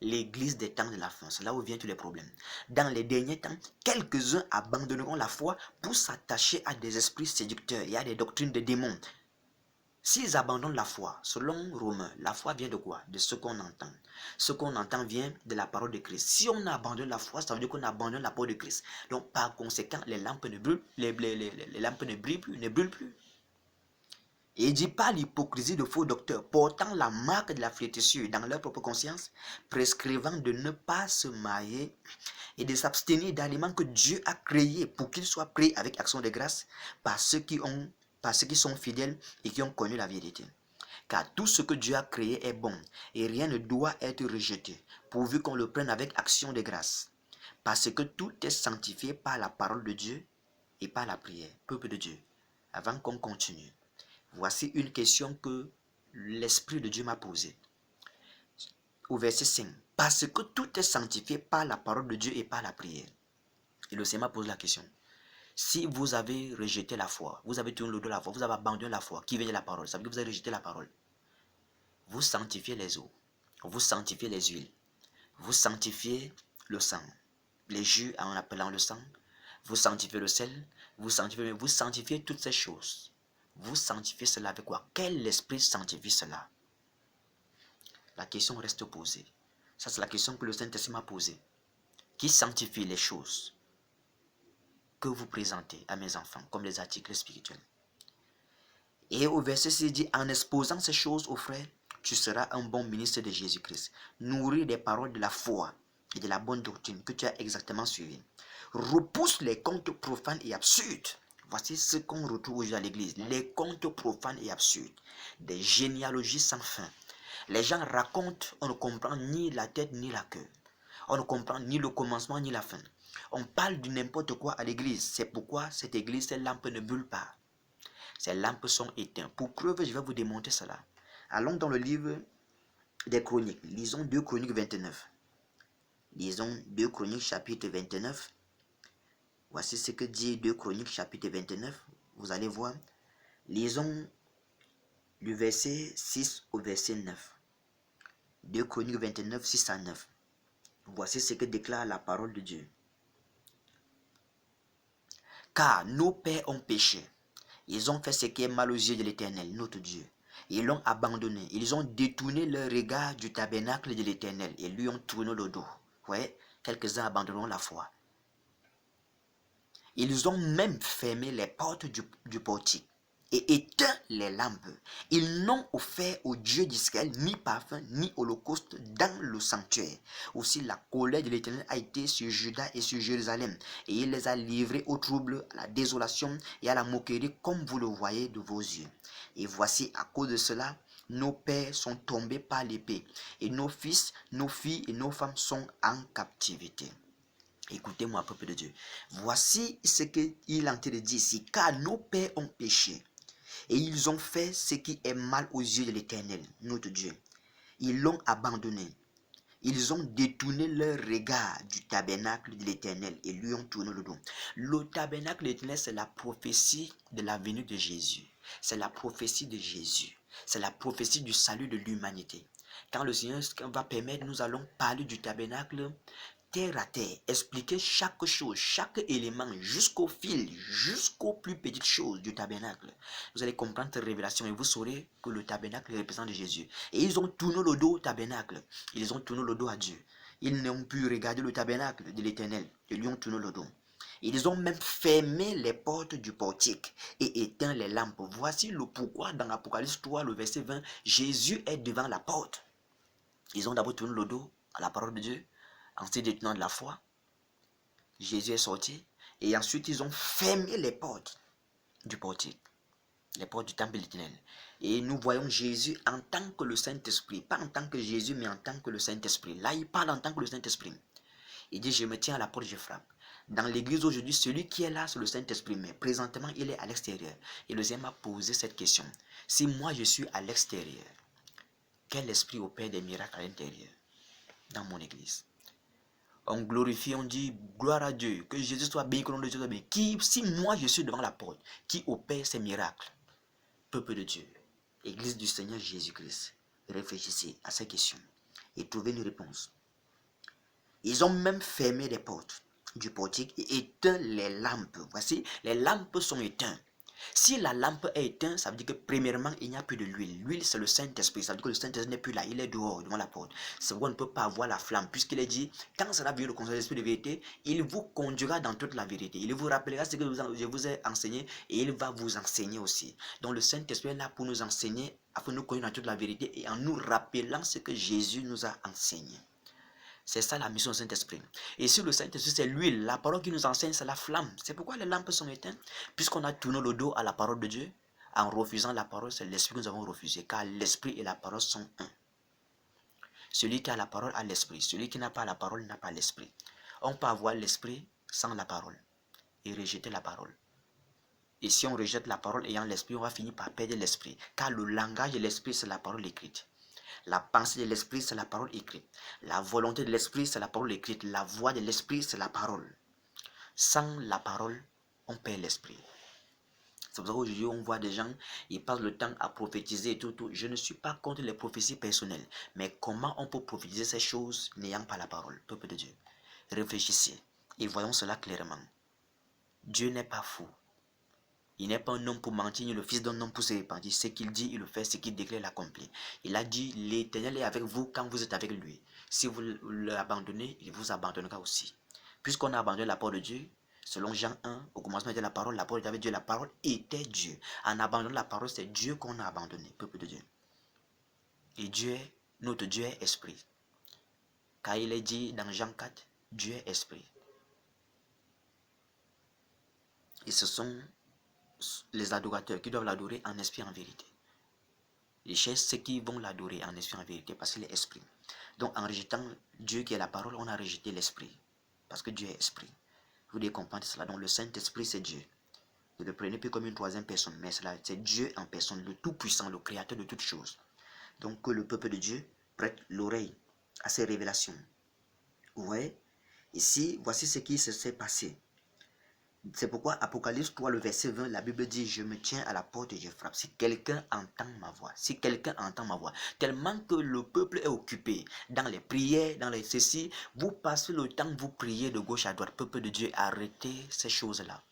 l'église des temps de la fin, c'est là où viennent tous les problèmes. Dans les derniers temps, quelques-uns abandonneront la foi pour s'attacher à des esprits séducteurs et à des doctrines de démons. S'ils abandonnent la foi, selon Romains, la foi vient de quoi? De ce qu'on entend. Ce qu'on entend vient de la parole de Christ. Si on abandonne la foi, ça veut dire qu'on abandonne la parole de Christ. Donc par conséquent, les lampes ne brûlent, les lampes ne brûlent plus. Et il dit pas l'hypocrisie de faux docteurs, portant la marque de la flétrissure dans leur propre conscience, prescrivant de ne pas se marier et de s'abstenir d'aliments que Dieu a créés pour qu'ils soient pris avec action de grâce par ceux qui sont fidèles et qui ont connu la vérité. Car tout ce que Dieu a créé est bon et rien ne doit être rejeté, pourvu qu'on le prenne avec action de grâce. Parce que tout est sanctifié par la parole de Dieu et par la prière. Peuple de Dieu, avant qu'on continue, voici une question que l'Esprit de Dieu m'a posée. Au verset 5. Parce que tout est sanctifié par la parole de Dieu et par la prière. Et le Seigneur pose la question. Si vous avez rejeté la foi, vous avez tourné le dos à la foi, vous avez abandonné la foi, qui vient de la parole, ça veut dire que vous avez rejeté la parole. Vous sanctifiez les eaux, vous sanctifiez les huiles, vous sanctifiez le sang, les jus en appelant le sang, vous sanctifiez le sel, vous sanctifiez toutes ces choses. Vous sanctifiez cela avec quoi? Quel esprit sanctifie cela? La question reste posée. Ça, c'est la question que le Saint-Esprit m'a posée. Qui sanctifie les choses que vous présentez à mes enfants comme les articles spirituels? Et au verset 6 dit, en exposant ces choses aux frères, tu seras un bon ministre de Jésus-Christ, nourri des paroles de la foi et de la bonne doctrine que tu as exactement suivi. Repousse les contes profanes et absurdes. Voici ce qu'on retrouve aujourd'hui à l'église. Les contes profanes et absurdes. Des généalogies sans fin. Les gens racontent, on ne comprend ni la tête ni la queue. On ne comprend ni le commencement ni la fin. On parle de n'importe quoi à l'église. C'est pourquoi cette église, ces lampes ne brûlent pas. Ces lampes sont éteintes. Pour preuve, je vais vous démontrer cela. Allons dans le livre des Chroniques. Lisons 2 Chroniques 29. Lisons 2 Chroniques chapitre 29. Voici ce que dit 2 Chroniques chapitre 29. Vous allez voir. Lisons du verset 6 au verset 9. 2 Chroniques 29, 6 à 9. Voici ce que déclare la parole de Dieu. Car nos pères ont péché. Ils ont fait ce qui est mal aux yeux de l'Éternel, notre Dieu. Ils l'ont abandonné. Ils ont détourné leur regard du tabernacle de l'Éternel et lui ont tourné le dos. Ouais, quelques-uns abandonneront la foi. Ils ont même fermé les portes du portique et éteint les lampes. Ils n'ont offert au Dieu d'Israël ni parfum ni holocauste dans le sanctuaire. Aussi la colère de l'Éternel a été sur Juda et sur Jérusalem, et il les a livrés au trouble, à la désolation et à la moquerie, comme vous le voyez de vos yeux. Et voici, à cause de cela, nos pères sont tombés par l'épée, et nos fils, nos filles et nos femmes sont en captivité. Écoutez-moi, peuple de Dieu. Voici ce qu'il est en train de dire ici. Car nos pères ont péché et ils ont fait ce qui est mal aux yeux de l'Éternel, notre Dieu. Ils l'ont abandonné. Ils ont détourné leur regard du tabernacle de l'Éternel et lui ont tourné le dos. Le tabernacle de l'Éternel, c'est la prophétie de la venue de Jésus. C'est la prophétie de Jésus. C'est la prophétie du salut de l'humanité. Quand le Seigneur va permettre, nous allons parler du tabernacle terre à terre, expliquer chaque chose, chaque élément, jusqu'au fil, jusqu'aux plus petites choses du tabernacle. Vous allez comprendre cette révélation et vous saurez que le tabernacle représente Jésus. Et ils ont tourné le dos au tabernacle. Ils ont tourné le dos à Dieu. Ils n'ont pu regarder le tabernacle de l'Éternel. Ils lui ont tourné le dos. Ils ont même fermé les portes du portique et éteint les lampes. Voici le pourquoi dans Apocalypse 3, le verset 20, Jésus est devant la porte. Ils ont d'abord tourné le dos à la parole de Dieu, ensuite détenant de la foi. Jésus est sorti et ensuite ils ont fermé les portes du portique, les portes du temple éternel. Et nous voyons Jésus en tant que le Saint-Esprit, pas en tant que Jésus, mais en tant que le Saint-Esprit. Là, il parle en tant que le Saint-Esprit. Il dit, je me tiens à la porte, je frappe. Dans l'église aujourd'hui, celui qui est là, c'est le Saint-Esprit, mais présentement, il est à l'extérieur. Et le Seigneur m'a posé cette question. Si moi, je suis à l'extérieur, quel esprit opère des miracles à l'intérieur, dans mon église? On glorifie, on dit, gloire à Dieu, que Jésus soit béni, que le nom de Dieu soit béni. Si moi, je suis devant la porte, qui opère ces miracles? Peuple de Dieu, Église du Seigneur Jésus-Christ, réfléchissez à ces questions et trouvez une réponse. Ils ont même fermé les portes du portique et éteint les lampes. Voici, les lampes sont éteintes. Si la lampe est éteinte, ça veut dire que premièrement, il n'y a plus de l'huile. L'huile, c'est le Saint-Esprit. Ça veut dire que le Saint-Esprit n'est plus là. Il est dehors, devant la porte. C'est pourquoi on ne peut pas avoir la flamme. Puisqu'il est dit, quand sera venu le conseil de l'Esprit de vérité, il vous conduira dans toute la vérité. Il vous rappellera ce que je vous ai enseigné et il va vous enseigner aussi. Donc le Saint-Esprit est là pour nous enseigner, afin de nous conduire dans toute la vérité et en nous rappelant ce que Jésus nous a enseigné. C'est ça la mission du Saint-Esprit. Et si le Saint-Esprit, c'est l'huile, la parole qui nous enseigne, c'est la flamme. C'est pourquoi les lampes sont éteintes. Puisqu'on a tourné le dos à la parole de Dieu, en refusant la parole, c'est l'esprit que nous avons refusé. Car l'esprit et la parole sont un. Celui qui a la parole a l'esprit. Celui qui n'a pas la parole n'a pas l'esprit. On peut avoir l'esprit sans la parole et rejeter la parole. Et si on rejette la parole ayant l'esprit, on va finir par perdre l'esprit. Car le langage de l'esprit, c'est la parole écrite. La pensée de l'esprit, c'est la parole écrite. La volonté de l'esprit, c'est la parole écrite. La voix de l'esprit, c'est la parole. Sans la parole, on perd l'esprit. C'est pour ça qu'aujourd'hui, on voit des gens, ils passent le temps à prophétiser et tout. Je ne suis pas contre les prophéties personnelles. Mais comment on peut prophétiser ces choses n'ayant pas la parole, peuple de Dieu? Réfléchissez et voyons cela clairement. Dieu n'est pas fou. Il n'est pas un homme pour mentir, ni le fils d'un homme pour se repentir. Ce qu'il dit, il le fait. Ce qu'il déclare, il l'accomplit. Il a dit, l'Éternel est avec vous quand vous êtes avec lui. Si vous l'abandonnez, il vous abandonnera aussi. Puisqu'on a abandonné la parole de Dieu, selon Jean 1, au commencement était la parole était avec Dieu, la parole était Dieu. En abandonnant la parole, c'est Dieu qu'on a abandonné, peuple de Dieu. Et Dieu, notre Dieu est esprit. Car il est dit dans Jean 4, Dieu est esprit. Et ce sont les adorateurs qui doivent l'adorer en esprit et en vérité. Les chers, ceux qui vont l'adorer en esprit et en vérité parce qu'il est esprit. Donc en rejetant Dieu qui est la parole, on a rejeté l'esprit. Parce que Dieu est esprit. Vous devez comprendre cela. Donc le Saint-Esprit, c'est Dieu. Ne le prenez plus comme une troisième personne, mais c'est Dieu en personne, le Tout-Puissant, le Créateur de toutes choses. Donc que le peuple de Dieu prête l'oreille à ces révélations. Vous voyez? Ici, voici ce qui s'est passé. C'est pourquoi Apocalypse 3, le verset 20, la Bible dit, je me tiens à la porte et je frappe. Si quelqu'un entend ma voix, tellement que le peuple est occupé dans les prières, dans les ceci, vous passez le temps, vous priez de gauche à droite. Peuple de Dieu, arrêtez ces choses-là.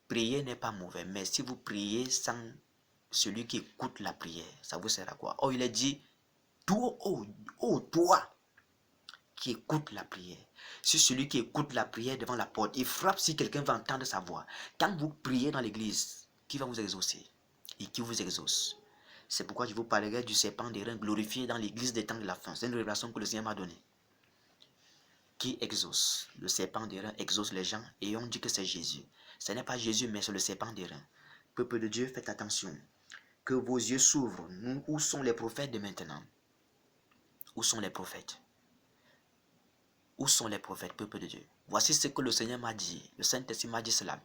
Prier n'est pas mauvais, mais si vous priez sans celui qui écoute la prière, ça vous sert à quoi? Oh, il est dit, toi qui écoute la prière. C'est celui qui écoute la prière devant la porte. Il frappe si quelqu'un va entendre sa voix. Quand vous priez dans l'église, qui va vous exaucer? Et qui vous exauce? C'est pourquoi je vous parlerai du serpent d'airain glorifié dans l'église des temps de la fin. C'est une révélation que le Seigneur m'a donnée. Qui exauce? Le serpent d'airain exauce les gens et on dit que c'est Jésus. Ce n'est pas Jésus, mais c'est le serpent d'airain. Peuple de Dieu, faites attention. Que vos yeux s'ouvrent. Où sont les prophètes de maintenant? Où sont les prophètes? Où sont les prophètes, peuple de Dieu? Voici ce que le Seigneur m'a dit. Le Saint-Esprit m'a dit cela.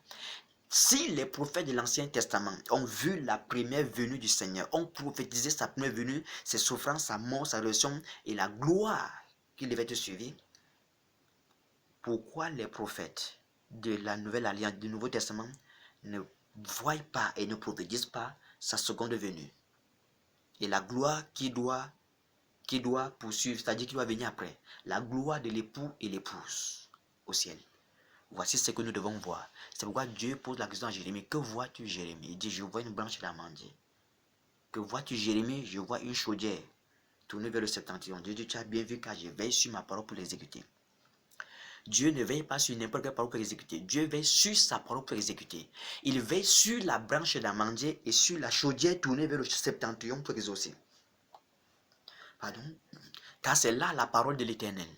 Si les prophètes de l'Ancien Testament ont vu la première venue du Seigneur, ont prophétisé sa première venue, ses souffrances, sa mort, sa résurrection et la gloire qui devait être suivie, pourquoi les prophètes de la Nouvelle Alliance, du Nouveau Testament, ne voient pas et ne prophétisent pas sa seconde venue? Et la gloire qui doit poursuivre, c'est-à-dire qui doit venir après, la gloire de l'époux et l'épouse au ciel. Voici ce que nous devons voir. C'est pourquoi Dieu pose la question à Jérémie. Que vois-tu, Jérémie? Il dit, je vois une branche d'amandier. Que vois-tu, Jérémie? Je vois une chaudière. tourné vers le septentrion. Dieu dit, tu as bien vu car je veille sur ma parole pour l'exécuter. Dieu ne veille pas sur n'importe quelle parole pour l'exécuter. Dieu veille sur sa parole pour l'exécuter. Il veille sur la branche d'amandier et sur la chaudière tournée vers le septentrion pour exaucer. Pardon? Car c'est là la parole de l'Éternel.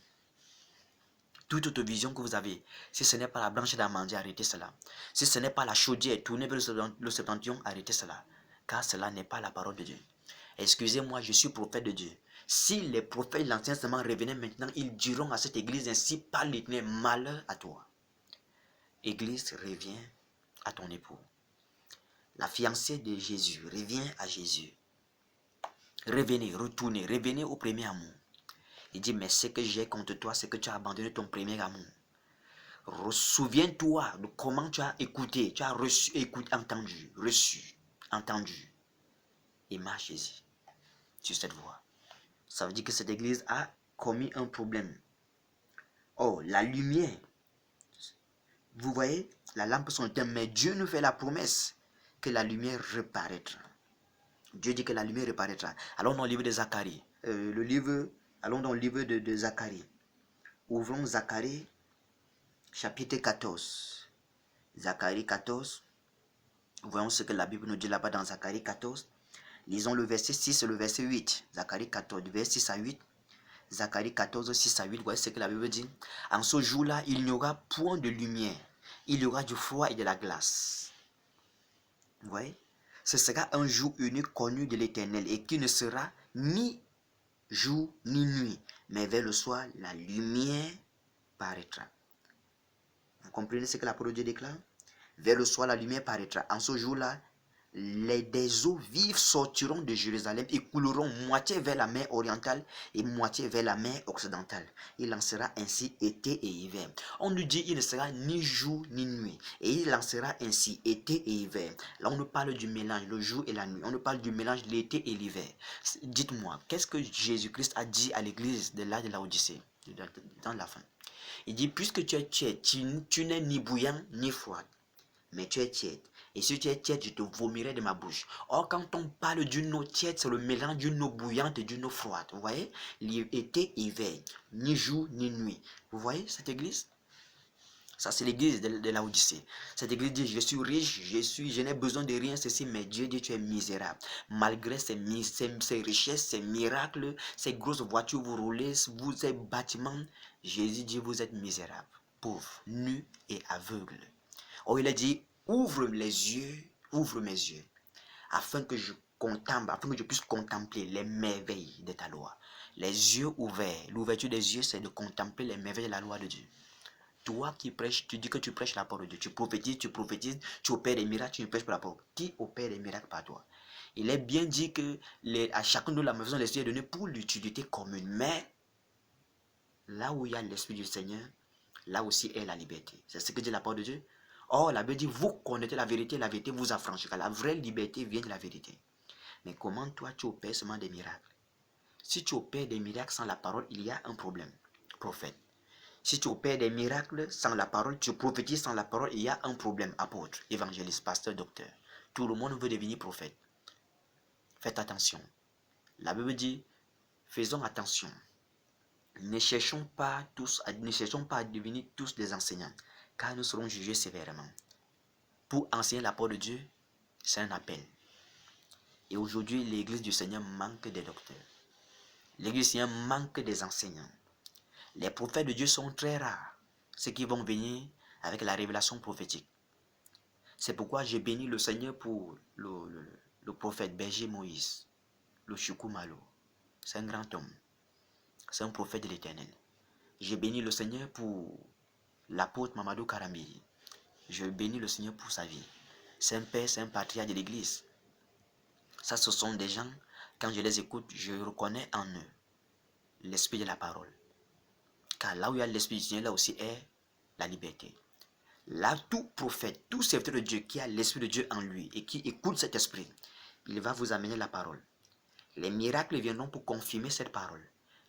Toute autre vision que vous avez, si ce n'est pas la branche d'amandier, arrêtez cela. Si ce n'est pas la chaudière tournée vers le septentrion, arrêtez cela. Car cela n'est pas la parole de Dieu. Excusez-moi, je suis prophète de Dieu. Si les prophètes de l'Ancien Testament revenaient maintenant, ils diront à cette église ainsi par l'Éternel, malheur à toi. Église, reviens à ton époux. La fiancée de Jésus, reviens à Jésus. Revenez, retournez, revenez au premier amour. Il dit, mais ce que j'ai contre toi, c'est que tu as abandonné ton premier amour. Souviens-toi de comment tu as écouté, tu as reçu, entendu, et marche Jésus sur cette voie. Ça veut dire que cette église a commis un problème. Oh, la lumière, vous voyez, la lampe sont éteintes, mais Dieu nous fait la promesse que la lumière reparaîtra. Dieu dit que la lumière reparaîtra. Allons dans le livre de Zacharie. Allons dans le livre de Zacharie. Ouvrons Zacharie, chapitre 14. Zacharie 14. Voyons ce que la Bible nous dit là-bas dans Zacharie 14. Lisons le verset 6 et le verset 8. Zacharie 14, verset 6 à 8. Zacharie 14, 6 à 8. Voyez ce que la Bible dit. En ce jour-là, il n'y aura point de lumière. Il y aura du froid et de la glace. Vous voyez? Ce sera un jour unique connu de l'Éternel et qui ne sera ni jour ni nuit. Mais vers le soir, la lumière paraîtra. Vous comprenez ce que la parole de Dieu déclare? Vers le soir, la lumière paraîtra. En ce jour-là, des eaux vives sortiront de Jérusalem et couleront moitié vers la mer orientale et moitié vers la mer occidentale. Il en sera ainsi été et hiver. On nous dit il ne sera ni jour ni nuit. Et il en sera ainsi été et hiver. Là on nous parle du mélange, le jour et la nuit. On nous parle du mélange l'été et l'hiver. Dites-moi, qu'est-ce que Jésus-Christ a dit à l'église de Laodicée, dans la fin? Il dit, puisque tu es tiède, tu n'es ni bouillant ni froid, mais tu es tiède. Et si tu es tiède, je te vomirai de ma bouche. Or, quand on parle d'une eau tiède, c'est le mélange d'une eau bouillante et d'une eau froide. Vous voyez? Été, hiver, ni jour, ni nuit. Vous voyez cette église? Ça, c'est l'église de Laodicée. Cette église dit, je suis riche, je n'ai besoin de rien, ceci, mais Dieu dit, tu es misérable. Malgré ces richesses, ces miracles, ces grosses voitures, vous roulez, ces bâtiments, Jésus dit, vous êtes misérable, pauvre, nu et aveugle. Or, il a dit, ouvre mes yeux, afin que je puisse contempler les merveilles de ta loi. Les yeux ouverts, l'ouverture des yeux, c'est de contempler les merveilles de la loi de Dieu. Toi qui prêches, tu dis que tu prêches la parole de Dieu. Tu prophétises, tu opères des miracles, tu ne prêches pas la parole. Qui opère des miracles par toi? Il est bien dit que à chacun de la maison, l'esprit est donné pour l'utilité commune. Mais là où il y a l'esprit du Seigneur, là aussi est la liberté. C'est ce que dit la parole de Dieu. Or, la Bible dit, vous connaissez la vérité vous affranchira. La vraie liberté vient de la vérité. Mais comment toi, tu opères seulement des miracles? Si tu opères des miracles sans la parole, il y a un problème. Prophète. Si tu opères des miracles sans la parole, tu prophétises sans la parole, il y a un problème. Apôtre, évangéliste, pasteur, docteur. Tout le monde veut devenir prophète. Faites attention. La Bible dit, faisons attention. Ne cherchons pas à devenir tous des enseignants, car nous serons jugés sévèrement. Pour enseigner la parole de Dieu, c'est un appel. Et aujourd'hui, l'église du Seigneur manque des docteurs. L'église du Seigneur manque des enseignants. Les prophètes de Dieu sont très rares, ceux qui vont venir avec la révélation prophétique. C'est pourquoi j'ai béni le Seigneur pour le prophète berger Moïse, le Chukwumalo. C'est un grand homme. C'est un prophète de l'Éternel. J'ai béni le Seigneur pour l'apôtre Mamadou Karambi. Je bénis le Seigneur pour sa vie. C'est un père, c'est un patriarche de l'église. Ça, ce sont des gens, quand je les écoute, je reconnais en eux l'esprit de la parole. Car là où il y a l'esprit du Seigneur, là aussi est la liberté. Là, tout prophète, tout serviteur de Dieu qui a l'esprit de Dieu en lui et qui écoute cet esprit, il va vous amener la parole. Les miracles viendront pour confirmer cette parole.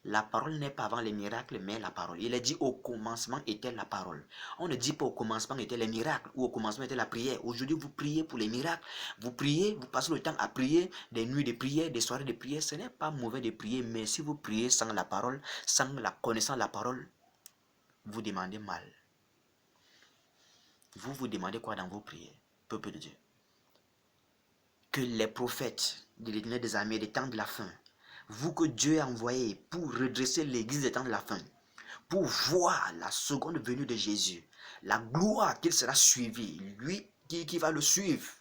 La parole n'est pas avant les miracles, mais la parole. Il est dit au commencement était la parole. On ne dit pas au commencement étaient les miracles ou au commencement était la prière. Aujourd'hui, vous priez pour les miracles. Vous priez, vous passez le temps à prier, des nuits de prière, des soirées de prière. Ce n'est pas mauvais de prier, mais si vous priez sans la parole, sans la connaissance de la parole, vous demandez mal. Vous vous demandez quoi dans vos prières, peuple de Dieu? Que les prophètes de l'Éternel des armées des temps de la fin, vous que Dieu a envoyé pour redresser l'église des temps de la fin, pour voir la seconde venue de Jésus, la gloire qu'il sera suivi, lui qui va le suivre,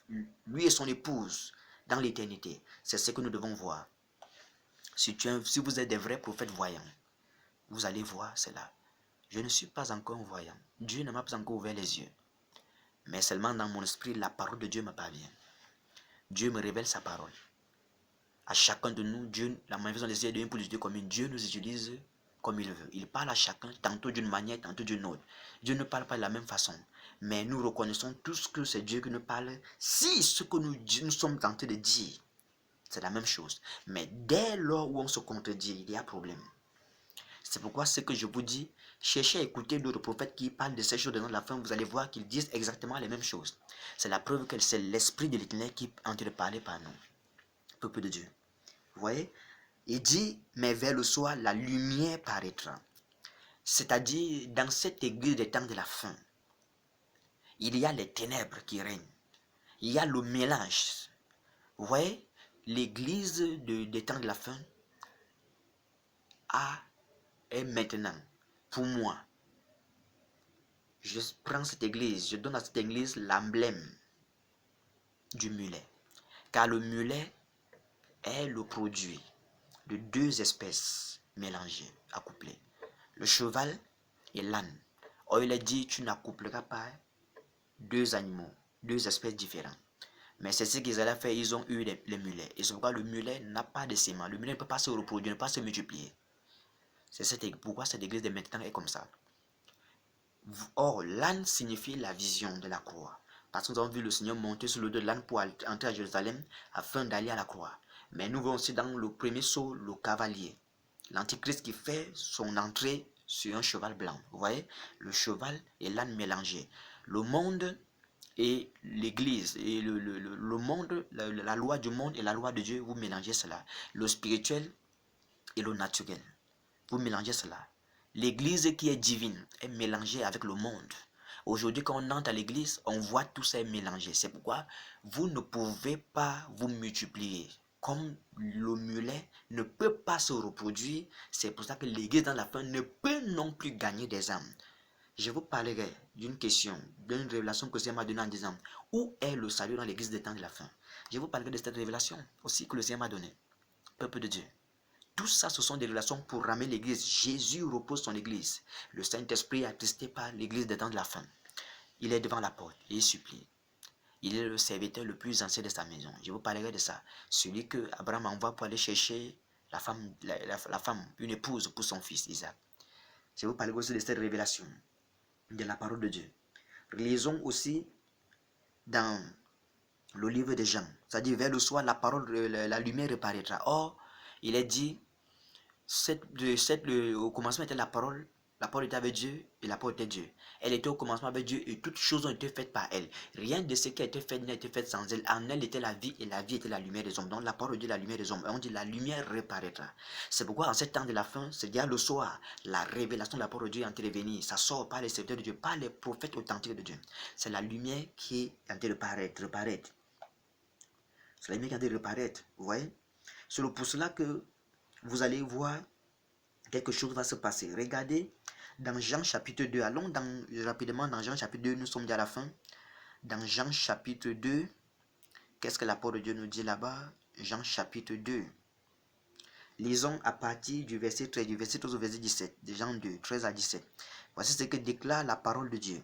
lui et son épouse, dans l'éternité. C'est ce que nous devons voir. Si vous êtes des vrais prophètes voyants, vous allez voir cela. Je ne suis pas encore voyant. Dieu ne m'a pas encore ouvert les yeux. Mais seulement dans mon esprit, la parole de Dieu me parvient. Dieu me révèle sa parole. À chacun de nous, Dieu, la manifestation des yeux pour l'utilité commune, Dieu nous utilise comme il veut. Il parle à chacun, tantôt d'une manière, tantôt d'une autre. Dieu ne parle pas de la même façon. Mais nous reconnaissons tous que c'est Dieu qui nous parle. Si ce que nous sommes tentés de dire, c'est la même chose. Mais dès lors où on se contredit, il y a problème. C'est pourquoi ce que je vous dis, cherchez à écouter d'autres prophètes qui parlent de ces choses dans la fin, vous allez voir qu'ils disent exactement les mêmes choses. C'est la preuve que c'est l'Esprit de l'Éternel qui est en train de parler par nous. Peuple de Dieu. Vous voyez? Il dit, mais vers le soir, la lumière paraîtra. C'est-à-dire, dans cette église des temps de la fin, il y a les ténèbres qui règnent. Il y a le mélange. Vous voyez? L'église des temps de la fin est maintenant, pour moi, je prends cette église, je donne à cette église l'emblème du mulet. Car le mulet est le produit de deux espèces mélangées, accouplées. Le cheval et l'âne. Or, il est dit, tu n'accoupleras pas deux animaux, deux espèces différentes. Mais c'est ce qu'ils allaient faire, ils ont eu les mulets. Et c'est pourquoi le mulet n'a pas de sémence. Le mulet ne peut pas se reproduire, ne peut pas se multiplier. C'est pourquoi cette église de maintenant est comme ça. Or, l'âne signifie la vision de la croix. Parce que nous avons vu le Seigneur monter sur le dos de l'âne pour entrer à Jérusalem afin d'aller à la croix. Mais nous voyons aussi dans le premier saut le cavalier. L'antichrist qui fait son entrée sur un cheval blanc. Vous voyez, le cheval et l'âne mélangés. Le monde et l'église, et le monde, la loi du monde et la loi de Dieu, vous mélangez cela. Le spirituel et le naturel. Vous mélangez cela. L'église qui est divine est mélangée avec le monde. Aujourd'hui, quand on entre à l'église, on voit tout ça est mélangé. C'est pourquoi vous ne pouvez pas vous multiplier. Comme le mulet ne peut pas se reproduire, c'est pour ça que l'église dans la fin ne peut non plus gagner des âmes. Je vous parlerai d'une question, d'une révélation que le Seigneur m'a donnée en disant, où est le salut dans l'église des temps de la fin? Je vous parlerai de cette révélation aussi que le Seigneur m'a donnée. Peuple de Dieu. Tout ça, ce sont des révélations pour ramener l'église. Jésus repose son église. Le Saint-Esprit est attesté par l'église des temps de la fin. Il est devant la porte et il supplie. Il est le serviteur le plus ancien de sa maison. Je vous parlerai de ça. Celui que Abraham envoie pour aller chercher la femme, une épouse pour son fils Isaac. Je vous parlerai aussi de cette révélation de la parole de Dieu. Lisons aussi dans le livre de Jean. C'est-à-dire vers le soir, la parole, la lumière reparaîtra. Or, il est dit, au commencement était la parole était avec Dieu et la parole était Dieu. Elle était au commencement avec Dieu et toutes choses ont été faites par elle. Rien de ce qui a été fait n'a été fait sans elle. En elle était la vie et la vie était la lumière des hommes. Donc la parole de Dieu est la lumière des hommes. Et on dit la lumière reparaîtra. C'est pourquoi en ce temps de la fin, c'est-à-dire le soir, la révélation de la parole de Dieu est en train de venir. Ça sort par les serviteurs de Dieu, par les prophètes authentiques de Dieu. C'est la lumière qui est en train de reparaître. C'est la lumière qui est en train de reparaître. Vous voyez? C'est pour cela que vous allez voir quelque chose va se passer. Regardez dans Jean chapitre 2. Allons rapidement dans Jean chapitre 2. Nous sommes déjà à la fin. Dans Jean chapitre 2, qu'est-ce que la parole de Dieu nous dit là-bas? Jean chapitre 2. Lisons à partir du verset 13, du verset 13 au verset 17. De Jean 2, 13 à 17. Voici ce que déclare la parole de Dieu.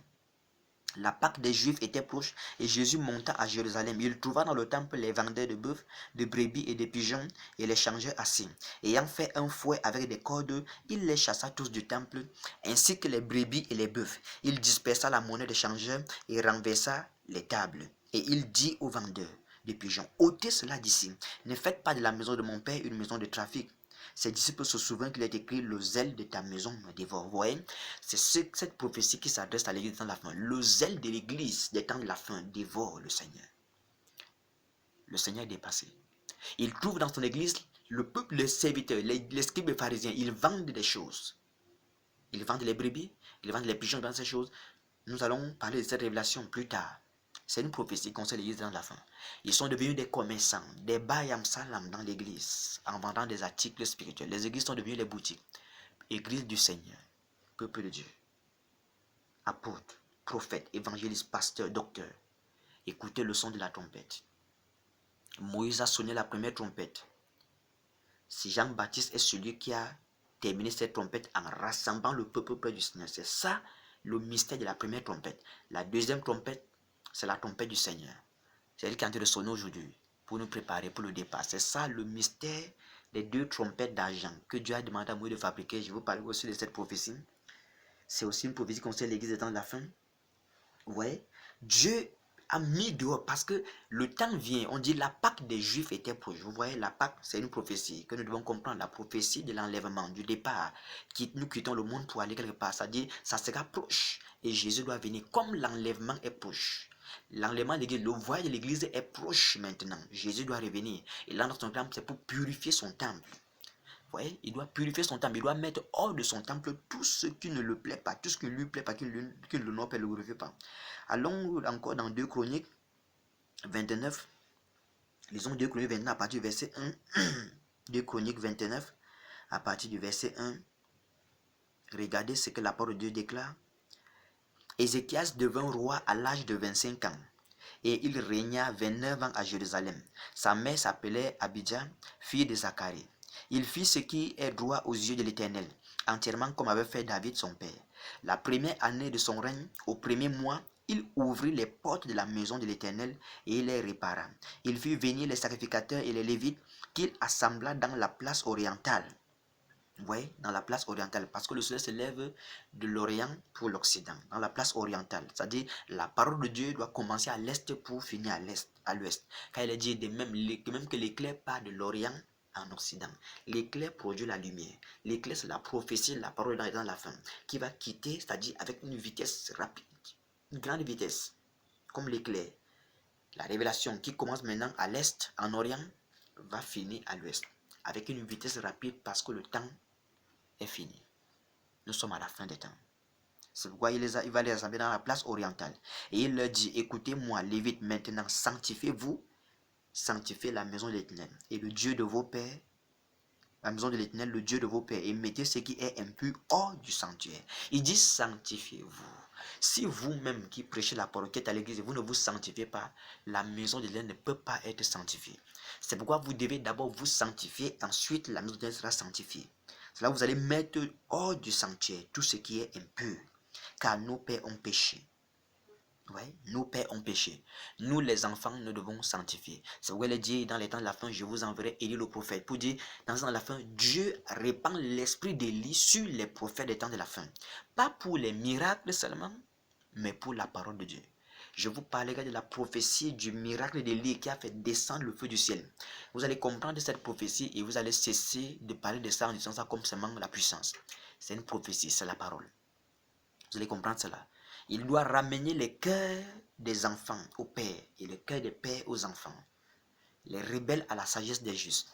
La Pâque des Juifs était proche et Jésus monta à Jérusalem. Il trouva dans le temple les vendeurs de bœufs, de brebis et de pigeons et les changeurs assis. Ayant fait un fouet avec des cordes, il les chassa tous du temple, ainsi que les brebis et les bœufs. Il dispersa la monnaie des changeurs et renversa les tables. Et il dit aux vendeurs de pigeons, ôtez cela d'ici. Ne faites pas de la maison de mon père une maison de trafic. Ses disciples se souviennent qu'il est écrit le zèle de ta maison me dévore. Vous voyez, c'est cette prophétie qui s'adresse à l'église des temps de la fin. Le zèle de l'église des temps de la fin dévore le Seigneur. Le Seigneur est dépassé. Il trouve dans son église le peuple, les serviteurs, les scribes et pharisiens. Ils vendent des choses. Ils vendent les brebis, ils vendent les pigeons, ils vendent ces choses. Nous allons parler de cette révélation plus tard. C'est une prophétie qui concerne l'église dans la fin. Ils sont devenus des commerçants, des bayam salam dans l'église, en vendant des articles spirituels. Les églises sont devenues les boutiques. Église du Seigneur, peuple de Dieu, apôtres, prophètes, évangélistes, pasteurs, docteurs. Écoutez le son de la trompette. Moïse a sonné la première trompette. Si Jean-Baptiste est celui qui a terminé cette trompette en rassemblant le peuple près du Seigneur. C'est ça le mystère de la première trompette. La deuxième trompette, c'est la trompette du Seigneur. C'est elle qui est en train de sonner aujourd'hui pour nous préparer pour le départ. C'est ça le mystère des deux trompettes d'argent que Dieu a demandé à Moïse de fabriquer. Je vous parle aussi de cette prophétie. C'est aussi une prophétie qui concerne l'église des temps de la fin. Vous voyez, Dieu a mis dehors parce que le temps vient. On dit la Pâque des Juifs était proche. Vous voyez, la Pâque, c'est une prophétie que nous devons comprendre. La prophétie de l'enlèvement, du départ. Nous quittons le monde pour aller quelque part. C'est-à-dire, ça sera proche. Et Jésus doit venir comme l'enlèvement est proche. L'enlèvement de l'église, le voyage de l'église est proche maintenant. Jésus doit revenir. Et là, dans son temple, c'est pour purifier son temple. Vous voyez, il doit purifier son temple. Il doit mettre hors de son temple tout ce qui ne le plaît pas, tout ce qui ne lui plaît pas, qui ne l'honore pas, ne le glorifie pas. Allons encore dans 2 Chroniques 29. Lisons 2 Chroniques 29 à partir du verset 1. 2 Chroniques 29 à partir du verset 1. Regardez ce que la parole de Dieu déclare. Ézéchias devint roi à l'âge de 25 ans. Et il régna 29 ans à Jérusalem. Sa mère s'appelait Abidja, fille de Zacharie. Il fit ce qui est droit aux yeux de l'Éternel, entièrement comme avait fait David son père. La première année de son règne, au premier mois, il ouvrit les portes de la maison de l'Éternel et il les répara. Il fit venir les sacrificateurs et les lévites qu'il assembla dans la place orientale. Vous voyez, dans la place orientale, parce que le soleil se lève de l'Orient pour l'Occident, dans la place orientale. C'est-à-dire, la parole de Dieu doit commencer à l'Est pour finir à l'Ouest. Car il est dit même que l'éclair part de l'Orient en Occident. L'éclair produit la lumière. L'éclair, c'est la prophétie, la parole dans la fin, qui va quitter, c'est-à-dire avec une vitesse rapide, une grande vitesse, comme l'éclair. La révélation qui commence maintenant à l'Est, en Orient, va finir à l'Ouest, avec une vitesse rapide parce que le temps est fini. Nous sommes à la fin des temps. C'est pourquoi il va les assembler dans la place orientale. Et il leur dit, écoutez-moi, Lévites, maintenant, sanctifiez-vous, sanctifiez la maison de l'Éternel. Et le Dieu de vos pères, la maison de l'Éternel, le Dieu de vos pères, et mettez ce qui est impur hors du sanctuaire. Il dit, sanctifiez-vous. Si vous-même qui prêchez la parole, qui êtes à l'église, vous ne vous sanctifiez pas, la maison de l'Éternel ne peut pas être sanctifiée. C'est pourquoi vous devez d'abord vous sanctifier, ensuite la maison de l'Éternel sera sanctifiée. C'est là que vous allez mettre hors du sanctuaire tout ce qui est impur, car nos pères ont péché. Ouais, nos pères ont péché. Nous, les enfants, nous devons sanctifier. C'est pourquoi il est dit dans les temps de la fin, je vous enverrai Élie le prophète. Pour dire, dans les temps de la fin, Dieu répand l'esprit d'Élie sur les prophètes des temps de la fin. Pas pour les miracles seulement, mais pour la parole de Dieu. Je vous parlerai de la prophétie du miracle d'Élie qui a fait descendre le feu du ciel. Vous allez comprendre cette prophétie et vous allez cesser de parler de ça en disant ça comme seulement la puissance. C'est une prophétie, c'est la parole. Vous allez comprendre cela. Il doit ramener les cœurs des enfants au Père et le cœur des pères aux enfants. Les rebelles à la sagesse des justes.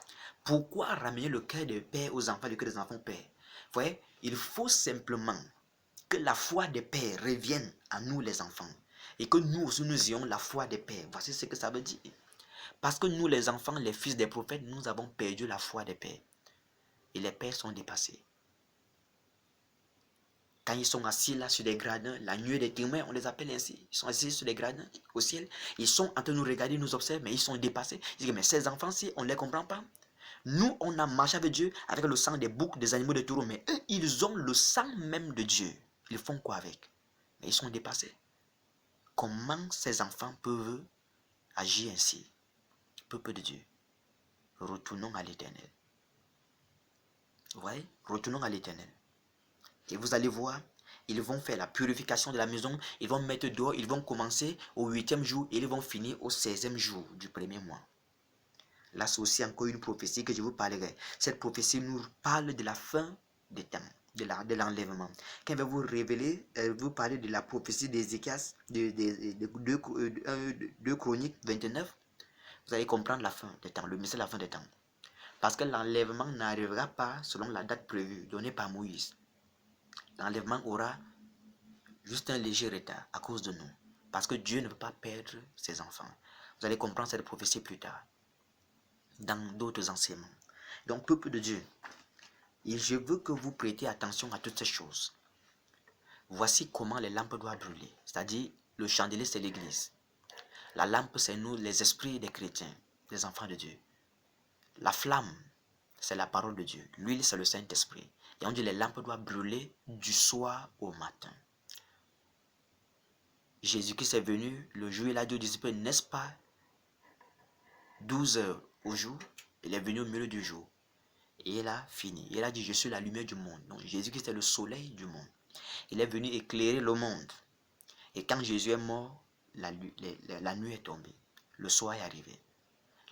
Pourquoi ramener le cœur des pères aux enfants et le cœur des enfants au Père? Vous voyez, il faut simplement que la foi des pères revienne à nous les enfants. Et que nous aussi nous ayons la foi des pères. Voici ce que ça veut dire. Parce que nous les enfants, les fils des prophètes, nous avons perdu la foi des pères. Et les pères sont dépassés. Quand ils sont assis là sur des gradins, la nuée des témoins, on les appelle ainsi. Ils sont assis sur des gradins au ciel. Ils sont en train de nous regarder, nous observer, mais ils sont dépassés. Ils disent, mais ces enfants-ci, on ne les comprend pas. Nous, on a marché avec Dieu avec le sang des boucs, des animaux, des taureaux, mais eux, ils ont le sang même de Dieu. Ils font quoi avec? Mais ils sont dépassés. Comment ces enfants peuvent agir ainsi? Peuple de Dieu, retournons à l'Éternel. Vous voyez? Retournons à l'Éternel. Et vous allez voir, ils vont faire la purification de la maison, ils vont mettre dehors, ils vont commencer au 8e jour et ils vont finir au 16e jour du premier mois. Là, c'est aussi encore une prophétie que je vous parlerai. Cette prophétie nous parle de la fin des temps, de l'enlèvement. Quand elle va vous révéler, vous parler de la prophétie d'Ézéchias, de 2 Chroniques 29, vous allez comprendre la fin des temps, le message de la fin des temps. Parce que l'enlèvement n'arrivera pas selon la date prévue donnée par Moïse. L'enlèvement aura juste un léger retard à cause de nous. Parce que Dieu ne veut pas perdre ses enfants. Vous allez comprendre cette prophétie plus tard, dans d'autres enseignements. Donc, peuple de Dieu, et je veux que vous prêtiez attention à toutes ces choses. Voici comment les lampes doivent brûler. C'est-à-dire, le chandelier, c'est l'église. La lampe, c'est nous, les esprits des chrétiens, des enfants de Dieu. La flamme, c'est la parole de Dieu. L'huile, c'est le Saint-Esprit. Et on dit les lampes doivent brûler du soir au matin. Jésus-Christ est venu, le jour il a dit aux disciples, n'est-ce pas 12 heures au jour? Il est venu au milieu du jour. Et il a fini. Il a dit, je suis la lumière du monde. Donc Jésus-Christ est le soleil du monde. Il est venu éclairer le monde. Et quand Jésus est mort, la nuit est tombée. Le soir est arrivé.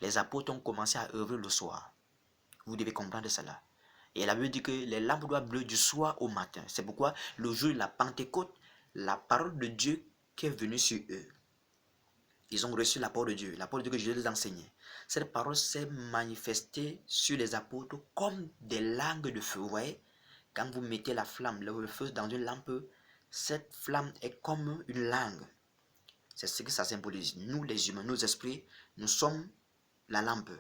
Les apôtres ont commencé à œuvrer le soir. Vous devez comprendre cela. Et la Bible dit que les lampes doivent brûler du soir au matin. C'est pourquoi le jour de la Pentecôte, la parole de Dieu qui est venue sur eux, ils ont reçu la parole de Dieu, la parole de Dieu que Jésus les a enseignée. Cette parole s'est manifestée sur les apôtres comme des langues de feu. Vous voyez, quand vous mettez la flamme, le feu dans une lampe, cette flamme est comme une langue. C'est ce que ça symbolise. Nous, les humains, nos esprits, nous sommes la lampe.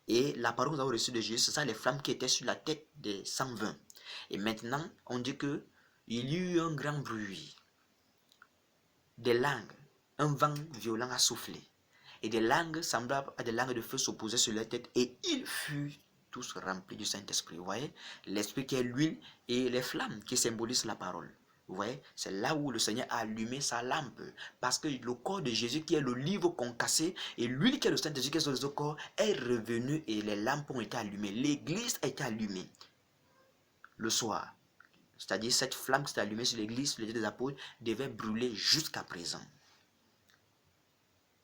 Et la parole que nous avons reçue de Jésus, c'est ça les flammes qui étaient sur la tête des 120. Et maintenant, on dit que il y a eu un grand bruit. Des langues, un vent violent a soufflé. Et des langues semblables à des langues de feu s'opposaient sur leur tête. Et ils furent tous remplis du Saint-Esprit. Vous voyez, l'Esprit qui est l'huile et les flammes qui symbolisent la parole. Vous voyez, c'est là où le Seigneur a allumé sa lampe. Parce que le corps de Jésus qui est le livre concassé et l'huile qui est le Saint-Esprit qui est sur le corps est revenu et les lampes ont été allumées. L'église a été allumée le soir. C'est-à-dire cette flamme qui s'est allumée sur l'église, sur les yeux des apôtres, devait brûler jusqu'à présent.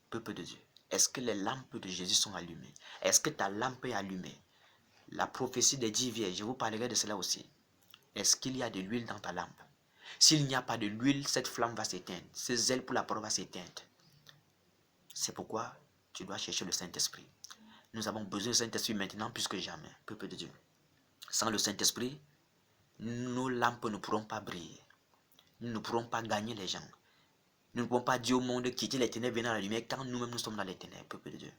Peuple de Dieu, est-ce que les lampes de Jésus sont allumées? Est-ce que ta lampe est allumée? La prophétie des 10 vierges, je vous parlerai de cela aussi. Est-ce qu'il y a de l'huile dans ta lampe? S'il n'y a pas de l'huile, cette flamme va s'éteindre. Ce zèle pour la parole va s'éteindre. C'est pourquoi tu dois chercher le Saint-Esprit. Nous avons besoin du Saint-Esprit maintenant plus que jamais, peuple de Dieu. Sans le Saint-Esprit, nos lampes ne pourront pas briller. Nous ne pourrons pas gagner les gens. Nous ne pouvons pas dire au monde quitter les ténèbres, venir à la lumière quand nous-mêmes nous sommes dans les ténèbres, peuple de Dieu.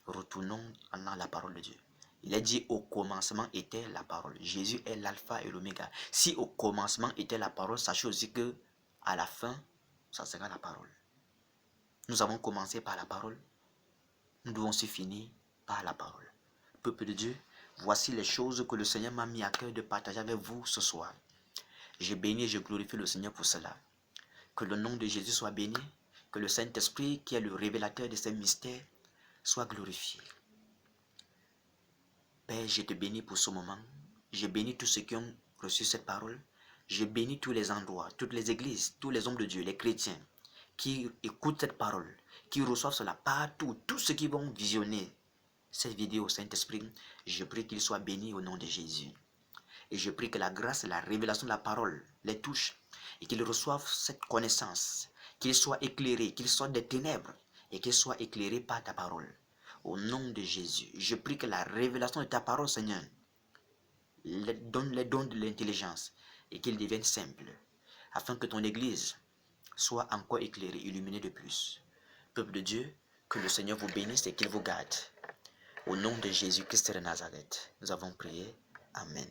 Retournons en la parole de Dieu. Il est dit au commencement était la parole. Jésus est l'alpha et l'oméga. Si au commencement était la parole, sachez aussi que à la fin, ça sera la parole. Nous avons commencé par la parole. Nous devons aussi finir par la parole. Peuple de Dieu, voici les choses que le Seigneur m'a mis à cœur de partager avec vous ce soir. Je bénis et je glorifie le Seigneur pour cela. Que le nom de Jésus soit béni, que le Saint-Esprit, qui est le révélateur de ces mystères, soit glorifié. Père, je te bénis pour ce moment. Je bénis tous ceux qui ont reçu cette parole. Je bénis tous les endroits, toutes les églises, tous les hommes de Dieu, les chrétiens, qui écoutent cette parole, qui reçoivent cela partout, tous ceux qui vont visionner cette vidéo au Saint-Esprit. Je prie qu'ils soient bénis au nom de Jésus. Et je prie que la grâce et la révélation de la parole les touchent et qu'ils reçoivent cette connaissance, qu'ils soient éclairés, qu'ils sortent des ténèbres et qu'ils soient éclairés par ta parole. Au nom de Jésus, je prie que la révélation de ta parole, Seigneur, donne les dons de l'intelligence et qu'ils deviennent simples, afin que ton Église soit encore éclairée, illuminée de plus. Peuple de Dieu, que le Seigneur vous bénisse et qu'il vous garde. Au nom de Jésus-Christ de Nazareth, nous avons prié. Amen.